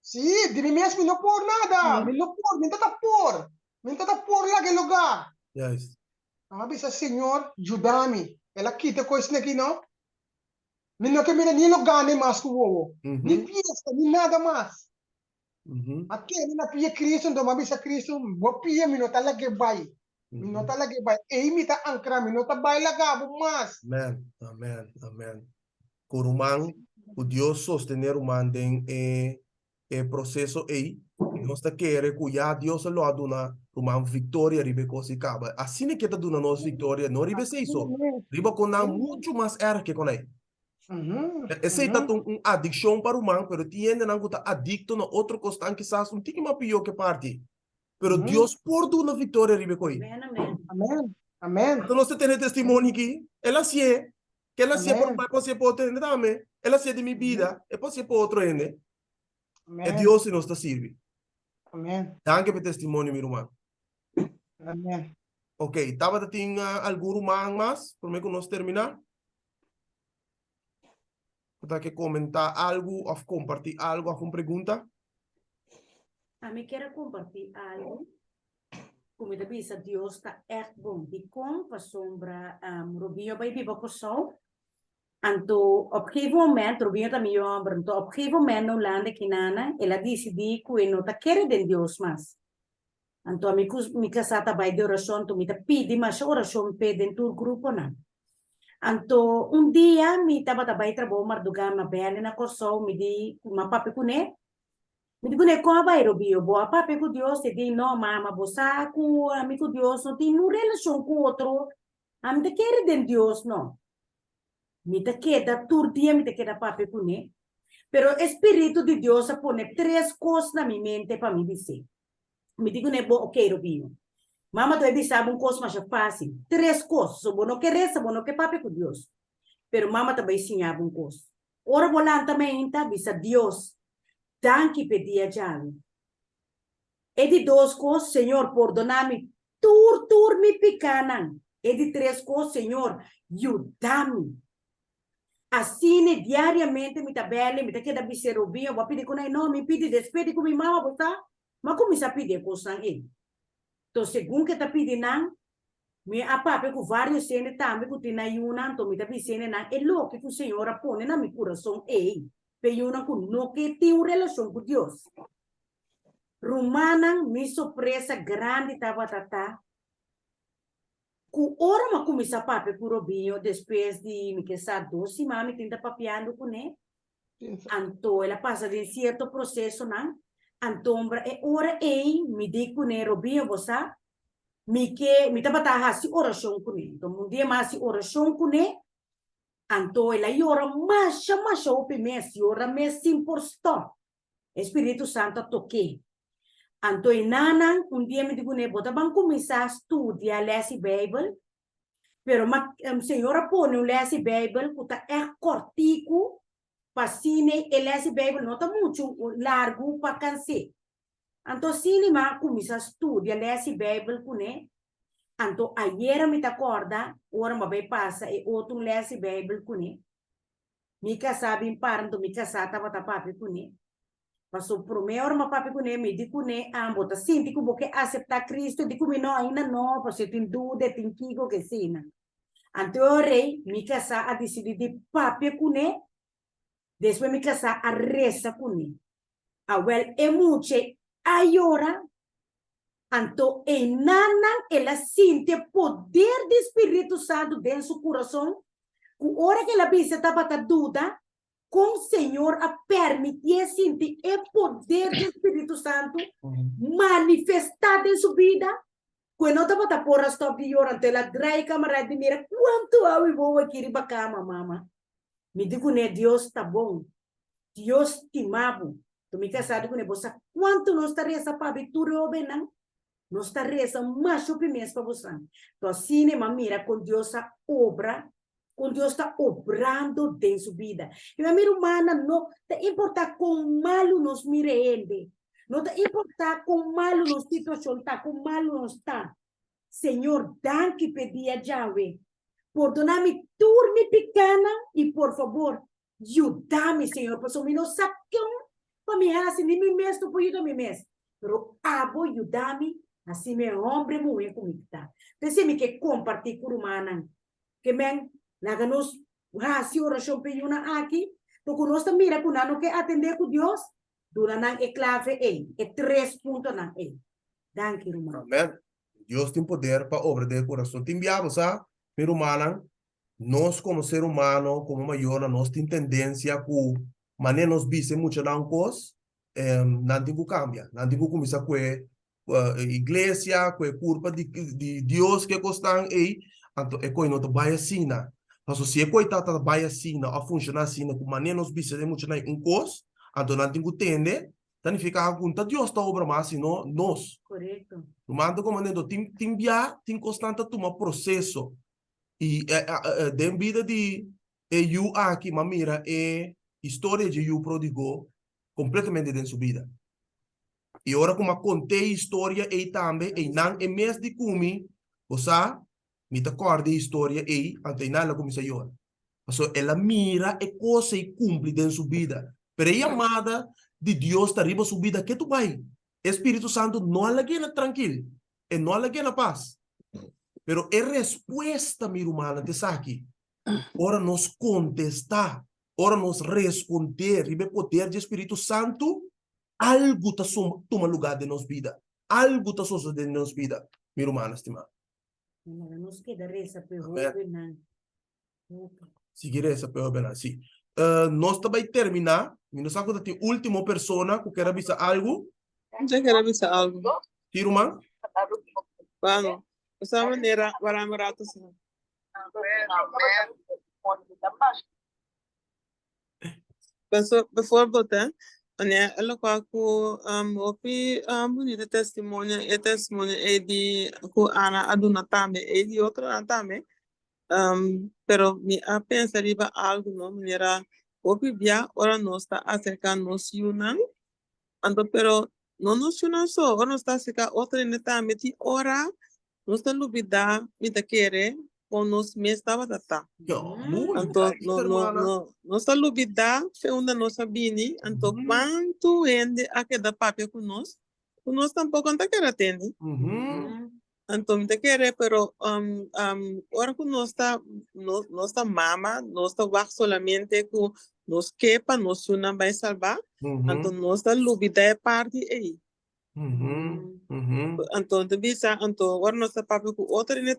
Sim, de mim mesmo não por nada. Me não por, me tá por. Me tá por lá que lugar. Yes. Ah, bisa, Senhor, ajuda-me. Ela quita coisa aqui, não? Não que me nem lugar nem mais que o nem Uhum. fiesta, nem nada mais. Uhum. Aqui, na pia Cristo, então, mabisa Cristo, bo pia, me nota lagi bay. Me nota Uhum. lagi bay. E me ta ankra, me nota bay lagabo mas. Amém. Amém. Amém. Curumang, o Deus sostener o mandem processo aí. Nós está querendo que já Deus lo aduna uma vitória ribe coisa acaba. Assim é que está dando nós vitória, não ribe se isso. Ribe com não muito mais erro que com aí. Esse está um adicção para o man, pero tiende não está adicto na outro costão que quizás um tique mais pior que parte. Pero Deus por dar uma vitória ribe coi. Amen, amen. Amém. Amém. Então nós temos testemunho aqui. Ela se é, que ela se é por Amém. pai, pode ser por outro ainda também. Ela se é de minha vida, é pode ser por outro ainda. É Amém. Deus que nos está servindo. Amém. Danke pelo testemunho, meu irmão. Amém. Ok, estava a ter algum irmão mais, para mim que nós terminar? Para que comentar algo, ou compartilhar algo, alguma pergunta? A mí quiero compartir algo como da bisa Deus está echt bom. Die kom pa sombra Robinho bij Bibo Kosovo. Anto op een gegeven moment, Robinho também ombra, então op een gegeven moment no lande kinana, ela decidi que não tá querendo de Deus mais. Anto a mi casata by de oração, tu mi ta pidi mas oração pe dentro do grupo na. Anto dia mi taba tabay trabalho mardugan na bele na Kosovo, mi di mapapi kune. Mi di kune ko ba Robinho, boa papi ku Deus, te di no mama bosa ku amigo Deus, não tem no relação com outro. Am te querendo de Deus no. Mi te queda turdia, mi te queda papi kune. Pero Espírito de Deus pone três coisas na minha mente para me dizer. Me digo, né, bom, ok, Robinho. Mama, tu sabe coisa mais fácil. Três coisas. So, bom, não quer essa, bom, não quer papi com Deus. Pero mama também ensinava coisa. Ora, bolan também, tá? Bisa Deus. Danke pedia jale. E de duas coisas, Senhor, perdona-me. Tur me picanan. E de três coisas, Senhor, ajuda-me. Assim, diariamente, me tabela, me queda bisa Robinho, vou pedir com ele, não, me pede despede com minha mama, botar. Mas como se pedir coisa aí? Então, segundo que está pedindo, me apape com vários cenas também, que tem na Yuna, então me está pedindo, é louco que o Senhor põe na meu coração, ei, peyuna com não que tem uma relação com Deus. Romana, me surpresa grande estava tata. Com hora mas começa a pape com o Robinho, depois de me que sabe doce, mami tenta papeando com ele. Então, ela passa de certo processo, não? Antombra e ora ei mi dico ne Robinho você mi tava hasi oração com ele então dia mais oração com ele anto ela ora masha o pimesi ora me simporsto Espírito Santo toque anto inana dia me digo ne bota ban começar a estudar lesse Bible pero ma senhora pone um lesse Bible puta é cortico Passine e lesse Bible não tá muito largo para canse. Então, se ma começa a estudar lesse Bible com ele, então, ayer me acorda, ora me vai passa e outro lesse Bible com ele. Mica sabe em parento, mica sabe tava papi com ele. Passou pro meu hora papi com ele, me digo com ele, bota sinti que porque aceitar Cristo, digo me não ainda não, porque tem dúvida, tem kigo que sina. Então, o rei, mica sabe a decidir de papi com ele. Depois me casar a reza com ele. Well, é muito agora, então, enana, ela sente o poder do Espírito Santo dentro do coração. Com hora que ela pensa, estava a dúvida, com o Senhor a permitir sentir o poder do Espírito Santo manifestado em sua vida. Quando eu estava a pôr a stop de orar, ela trai camarada de mira, quanto eu vou aqui para a cama, mama. Me digo, né, Deus está bom. Deus te ama. Tu me casado com você. Quanto nós está reza para abertura ou bem não? Nós está reza mais o primeiro para você. Então, assim, mira, com Deus a obra, com Deus está obrando dentro da sua vida. E a minha humana não importa com malo nos mire ele. Não importa com malo nos situação está, com malo nos está. Senhor, danke pedia Yahweh. Perdona-me turme pequena e, por favor, ajuda-me, Senhor, para o meu sacão, para me assim, nem me mesmo, para ajudar me mesmo. Pero, abo, ajuda-me, assim, meu homem, mulher, comigo, tá? Pensei-me que compartilhar com o humano, que, men, nós, se oração pediuna aqui, então, nós também, mira, que não quer atender com Deus, durante a clave, é 3 pontos, não, Danke, irmão. Amém. Deus tem poder para obra do coração. Tem viado, sabe? Pero humana, nós como ser humano, como maior, nós temos tendência que maneira nós visse muito da coisa, não tem que cambiar, não tem que começar com a igreja, com a culpa de Deus que estão aí, então é coisa não vai assim, mas se é coisa tá vai assim, a funcionar assim, com maneira nós visse muito da coisa, então não tem que entender, significa que Deus está obra mais assim, nós. Correto. Manda como maneira tem via, tem constante tomar processo. E dentro vida de eu aqui, mamira, é história de eu prodigou completamente dentro da sua vida. E agora como contei história e também, e não é mês de comer, você me acorda a história e até nada como se eu. Então, ela mira e coisa e cumpre dentro da sua vida. Pero a amada de Deus está arriba sua vida, que tu vai? Espírito Santo não ela quer tranquilo. e não alguém na paz. Pero é resposta, minha irmã, te aqui. Ora nos contestar, ora nos responder, e o poder do Espírito Santo, algo está toma lugar de nossa vida. Algo está sucedendo em nossa vida, minha irmã, estimada. Nos queda reza per Amen. hope. Seguir essa pergunta, sim. Nós também terminar, não sabe que tem última pessoa que quer avisar algo, Você quer avisar algo? irmã? Bueno, de esa manera, para mi rato, sí. Bijvoorbeeld, hè, wanneer elke kwaku opi bonita testimonio, e testimonio e di ku ana aduna tame, e di otro tame, pero mi a pensar iba algo, no, manera opi bia, ora no está acerca nos yunan, ando pero no nos yunan so, ora no está acerca otra en tame, ti ora, no está lubida, mi te quiere, con nos me estaba data. Anto no está lubida, fe onda no sabini, anto quanto ende a que da papel con nos tampoco anta que atende. Anto me te quiere, pero ahora que no está mama, no está bajo solamente que nos quepa, nos una va a salvar, anto no está lubida de parte ahí. Anto visa, anto ahora no está papel con otra en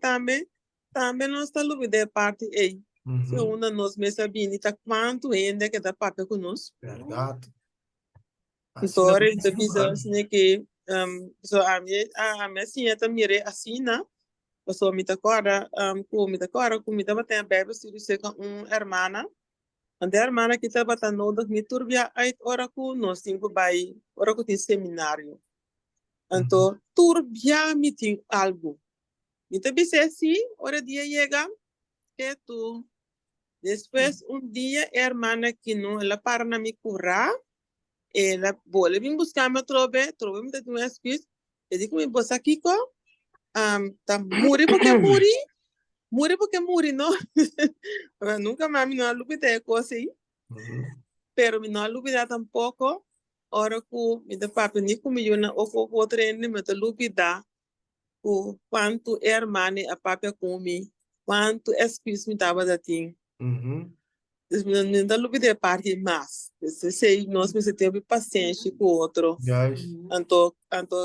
também não está lubida de parte aí. Se uma nos mesa bini, tá quanto ainda que dá papel conosco. Verdade. Então, a gente precisa assim que so a minha senha tá mire assim, né? So me tá agora, com me tá batendo bebê se você com hermana. A hermana que tá batendo nodig me turbia aí ora com nós cinco vai, ora com tem seminário. Então, turbia me tem algo. Então, assim, hora dia chega, que tu, depois, dia, a hermana que não, ela para na me curar, ela, vou vir buscar me trove me tem um espírito, eu digo, me bossa aqui, tá, muri porque muri, não? Nunca mais me não alubida coisa aí, pero me não alubida tampouco, hora que me dá papo, nem comigo na, ou outro, me dá alubida, o quanto hermana a papia come, quanto espírito me dava da ting. Não dá lugar de parte mais. Se nós temos paciência com o outro. Anto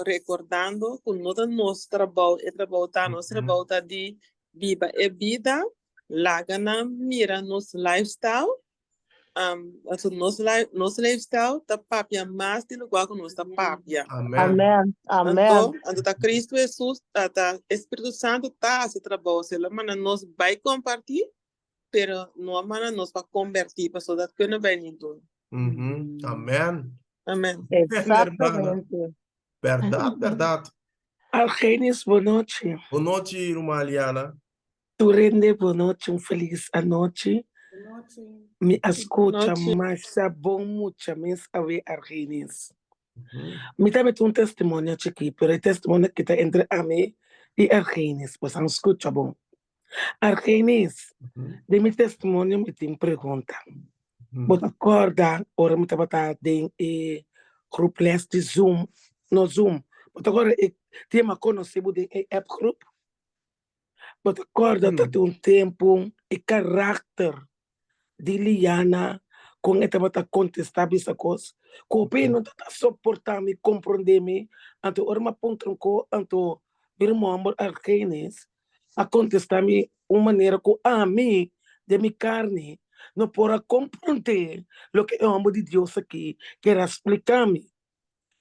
recordando que nosso trabalho é trabalho tá de viva é vida, lá na mira nosso lifestyle. Nosso lifestyle tá papia mais de lugar que nós tá papia. Amém. Anto tá Cristo Jesus, tá Espírito Santo tá esse trabalho, se lá mana nós vai compartilhar, pero não mana nós vai convertir, para so que não vai ninguém. Amém. Amém. Exatamente. Verdade. Argenis, boa noite. Boa noite, irmã Liana. Turende, boa noite, feliz noite. Me escuta, mas é bom muito, mas a ver Argenis. Me também tem testemunho aqui, pero o testemunho que está entre a mim e Argenis, pois não escuta bom. Argenis, de meu testemunho me tem pergunta. Você acorda, ora me estava em grupo de Zoom, no Zoom. Você agora tem uma conhecida de app group. Você acorda, tem tempo e caráter de Liana, com esta bata contestar essa coisa. Cope não está suportando, compreender-me, então ora me apontam com, então irmão amor Argenis, a contestar-me uma maneira que a mim, de minha carne, não pode compreender o que o amor de Deus aqui quer explicar-me.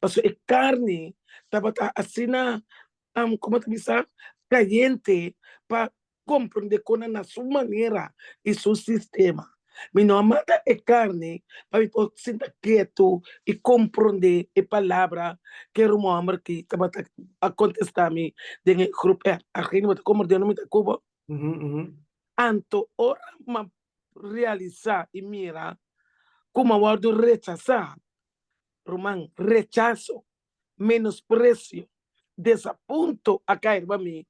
Porque a carne estava assim, como te diz, caliente para compreender com a sua maneira e seu sistema. Mas não mata a carne para eu sentar quieto e compreender a palavra que era um amor que estava a contestar-me dentro do grupo. A gente vai compreender o nome da Cuba. Anto, ora, ma realizar e mira como a guardo rechazar. Román, rechazo, menosprecio, desapunto a cair para mim.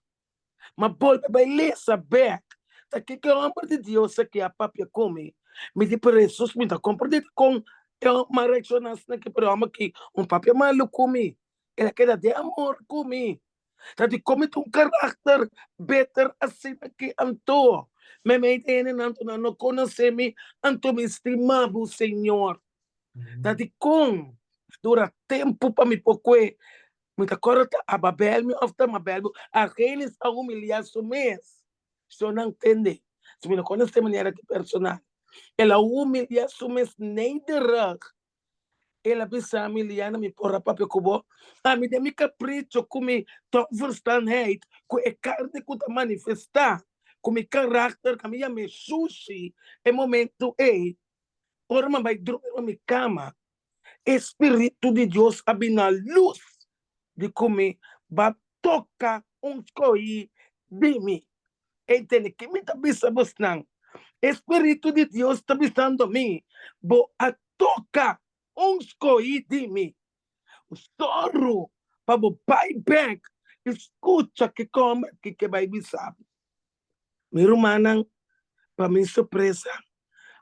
Mas volta para ele saber que é o amor de Deus que a papia come. Me diz para Jesus, me dá compreender com uma ressonância que para que papia maluco come. Ela quer de amor comigo. Dat ik kom met een karakter beter assim que anto. Me meiden anto na no conhece-me anto me estimado Senhor. Dat ik kom dura tempo para me poque. Muita corta a Babel me ofta Babel. Aqueles a humilhar su mês. So não entende. Se me não conhece maneira de personal. Ela humilha su mês nederig. Ela bisa miliana mi porra papel kubo. Mi de mi capricho kumi to verstanheid ku e carne ku ta manifestar kumi karakter kami ya me sushi e momento ora man vai dormir na mi cama. Espírito de Deus abina luz de kumi ba toca coi de mi. Entende que me tá bisa bosnang. Espírito de Deus está bisando mi. Bo a toca coi de mi. O sorro para o pai back. Escuta que come que vai bisar. Mi irmã, para minha surpresa,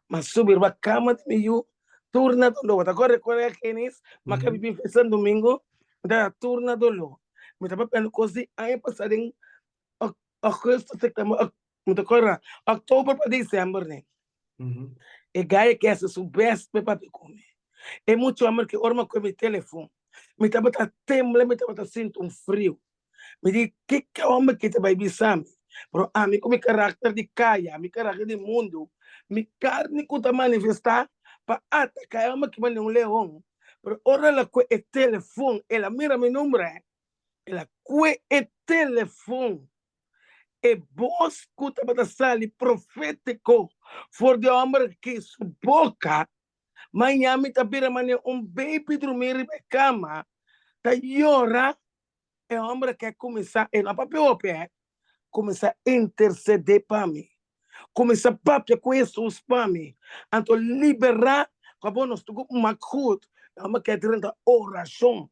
mas subir a cama de mim, turna do lo. Agora recorre que nis, mas que vivi fazendo domingo, da turna do lo. Me tava pensando coisa aí passar em agosto, setembro, me tocou outubro para dezembro, né? E gaia que essa subesse para comer. É muito amor que orma com meu telefone. Me tava temblando, me tava sentindo frio. Me diz que é homem que te vai bisar. Pero mim com meu caráter de caia, meu caráter de mundo, minha carne que te manifestar para atacar homem que vai um leão. Pero ora ela com o telefone, ela mira meu número, ela com o telefone. E voz que te vai sair profético, for de homem que sua boca Miami tabira mane baby dormir na cama. Ta llora. E homem que começar, e não papel pé, começar a interceder para mim. Começar a papel com Jesus para mim. Então liberar, como nós temos uma cruz, homem que tenta oração.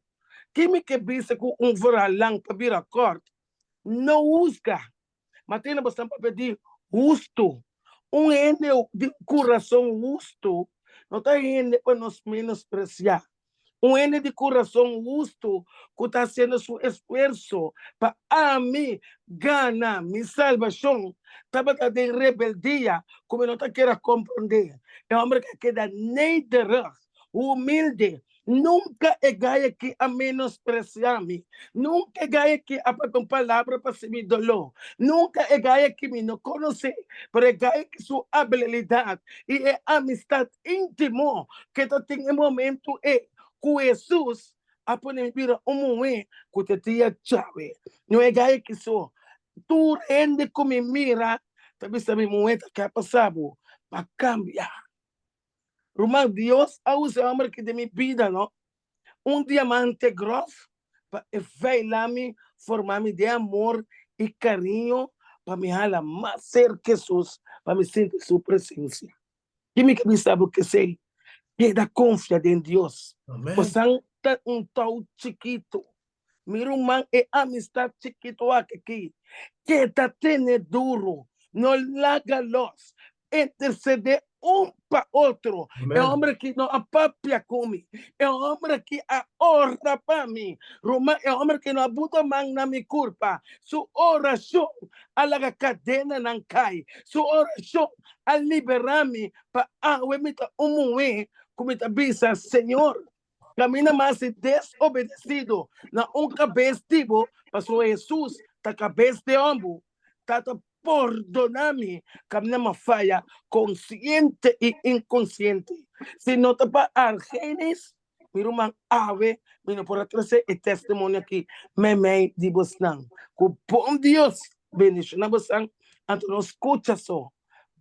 Quem me que bisa com veralão para vir a corte, não usa. Mas tem bastante para pedir justo. Ene de coração justo. Não está indo para nos menospreciar. Ene de coração justo que está sendo seu esforço para mim ganhar minha salvação. Estava de rebeldia, como não está querendo compreender. É um homem que queda nederig, humilde. Nunca é gaia que a menospreciar-me. Nunca é gaia que a com palavra para se me dolor. Nunca é gaia que me não conhece, mas é gaia que sua habilidade e é amistade íntimo que tu tem em momento com Jesus a poder vir momento que tu tinha chave. Não é gaia que sou. Tu rende como mira, talvez sabe momento que ha passado para cambiar. Irmão, Deus usa o homem que de minha vida, não? Diamante grosso para velar-me, formar-me de amor e carinho para me halar mais cerca de Jesus, para me sentir sua presença. E me que sabe o que sei? Que da confiança em Deus. Você é tal chiquito. Meu irmão é amistade chiquito aqui. Que está tendo duro. Não larga los. Interceder para outro. É um homem que não apapia come. É um homem que a ora para mim. É um homem que não abuta man na minha culpa. Sua oração alaga cadena não cai. Sua oração a liberar-me para eu como está bisa, Senhor. Camina mais desobedecido. Na cabeça tipo, pastor Jesus, ta cabeça de ombro. Tata perdona-me, camina uma falha consciente e inconsciente. Se não te para argenes, meu irmão, me não pode trazer o testemunho aqui, me de Bosnan. Com bom Deus, bendição na Bosnan, então não escuta só,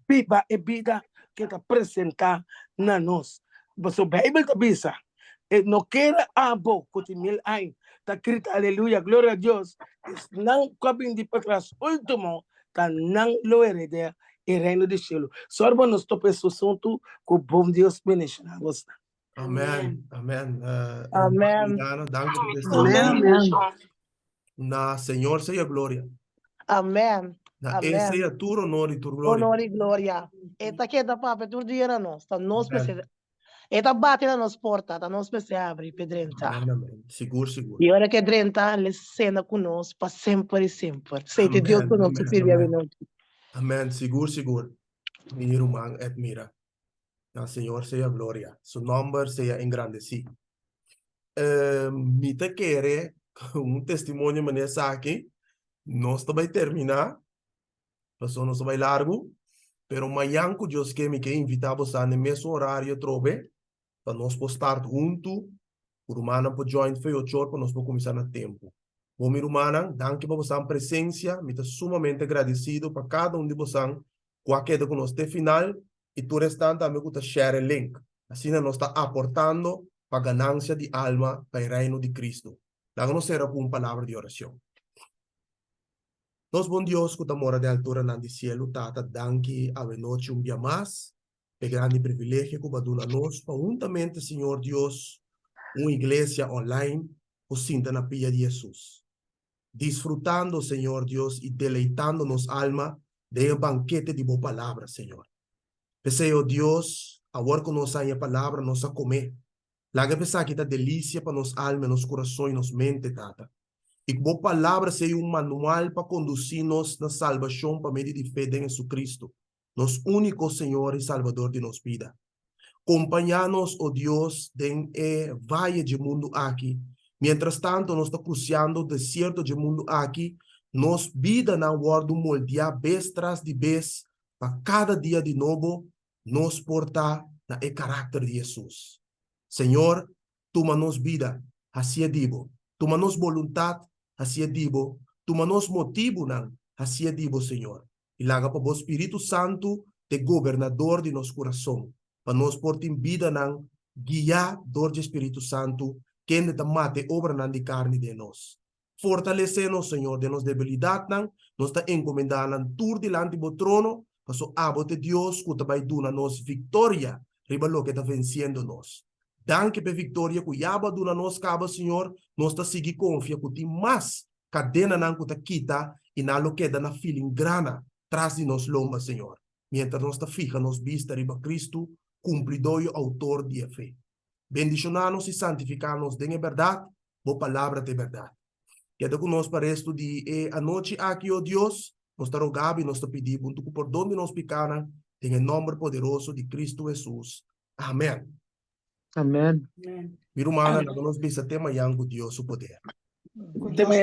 viva a vida que te apresenta na nós. Mas a Bíblia te bisa, não quer abo, que mil anos, está escrito, aleluia, glória a Deus, não cabem de para trás, último, tá não lo hereder e reino de cielo. Sorbo nos tope esse assunto com bom Deus bendição. Amém. Amém. Amém. Danke por este Amém. Na Senhor seja glória. Amém. Na seja tu honor e tu glória. Honor e glória. Eta que da papa tu dia nós, tá nós precisa. Eta bate na nos porta, ta nos se abre, pedrenta. Amém, amém. Seguro, seguro. E ora que drenta, le cena conosco, para sempre e sempre. Seite Amém, Deus conosco, amém, Silvia amém. Benoit. Amém, seguro, seguro. Mi irmão, admira. El Señor sea gloria. Su nombre sea engrandecido. Mi te quiere un testimonio manesa aquí. No está a terminar. Pasó no está largo. Pero mañana Dios que me que invitamos a en el mismo horario trove. Para nos postar junto. Por humana por join fe 8 para nos começar a tempo. Bom, minha irmã, danke por vossa presença. Me estou sumamente agradecido para cada de vocês. Qualquer de conosco até final. E tu restante também que share o link. Assim nós está aportando para a ganância de alma para o reino de Cristo. Dá-nos ser com uma palavra de oração. Nos bom Deus que mora de altura no cielo, tata, danke a noite dia mais. É grande privilégio que baduna nós, para juntamente, Senhor Deus, uma igreja online, o sinta na pia de Jesus. Disfrutando, Senhor Deus, e deleitando-nos alma de um banquete de boa palavra, Senhor. Pessoal, Deus, agora que nós a palavra, nós a comer. Laga pensar que está delícia para nos alma, nos corações, nos mente, tata. E que boa palavra seja um manual para conduzir-nos na salvação para meio de fé em Jesus Cristo. Nos único Senhor e Salvador de nossa vida. Acompanhar-nos, oh Deus, em valle de mundo aqui. Mientras tanto, nós estamos cruzando o deserto de mundo aqui. Nos vida na guarda moldear vez tras de vez, para cada dia de novo, nos portar na caráter de Jesus. Senhor, toma-nos vida, assim é digo. Toma-nos vontade, assim é digo. Toma-nos motivo, assim é digo, Senhor. E laga para o Espírito Santo, de governador de nosso coração. Para nós portem vida não guiar do Espírito Santo que ainda mate obra não de carne de nós. Fortalecemos, Senhor, de nossa debilidade não, nós está encomendando tudo diante do trono, para o abo de Deus que vai dar nos vitória, ribalo que está vencendo nós. Danke por vitória que yaba duna nós cabo, Senhor, nós está seguir confia que tem mais cadena não que está quita e na lo queda na feeling grana traz de nós lomba, Senhor. Mientras nós está fija nos vista riba Cristo, cumplidor e autor de fé. Bendicionar-nos e santificar-nos de verdade, boa palavra de verdade. Queda conosco para resto de a noite aqui, ó Deus, nós está rogando e nós está pedindo por onde nós picaram, em nome poderoso de Cristo Jesus. Amém. Amém. Amen. Minha irmã, nós vamos ver até amanhã com Deus o poder. Tema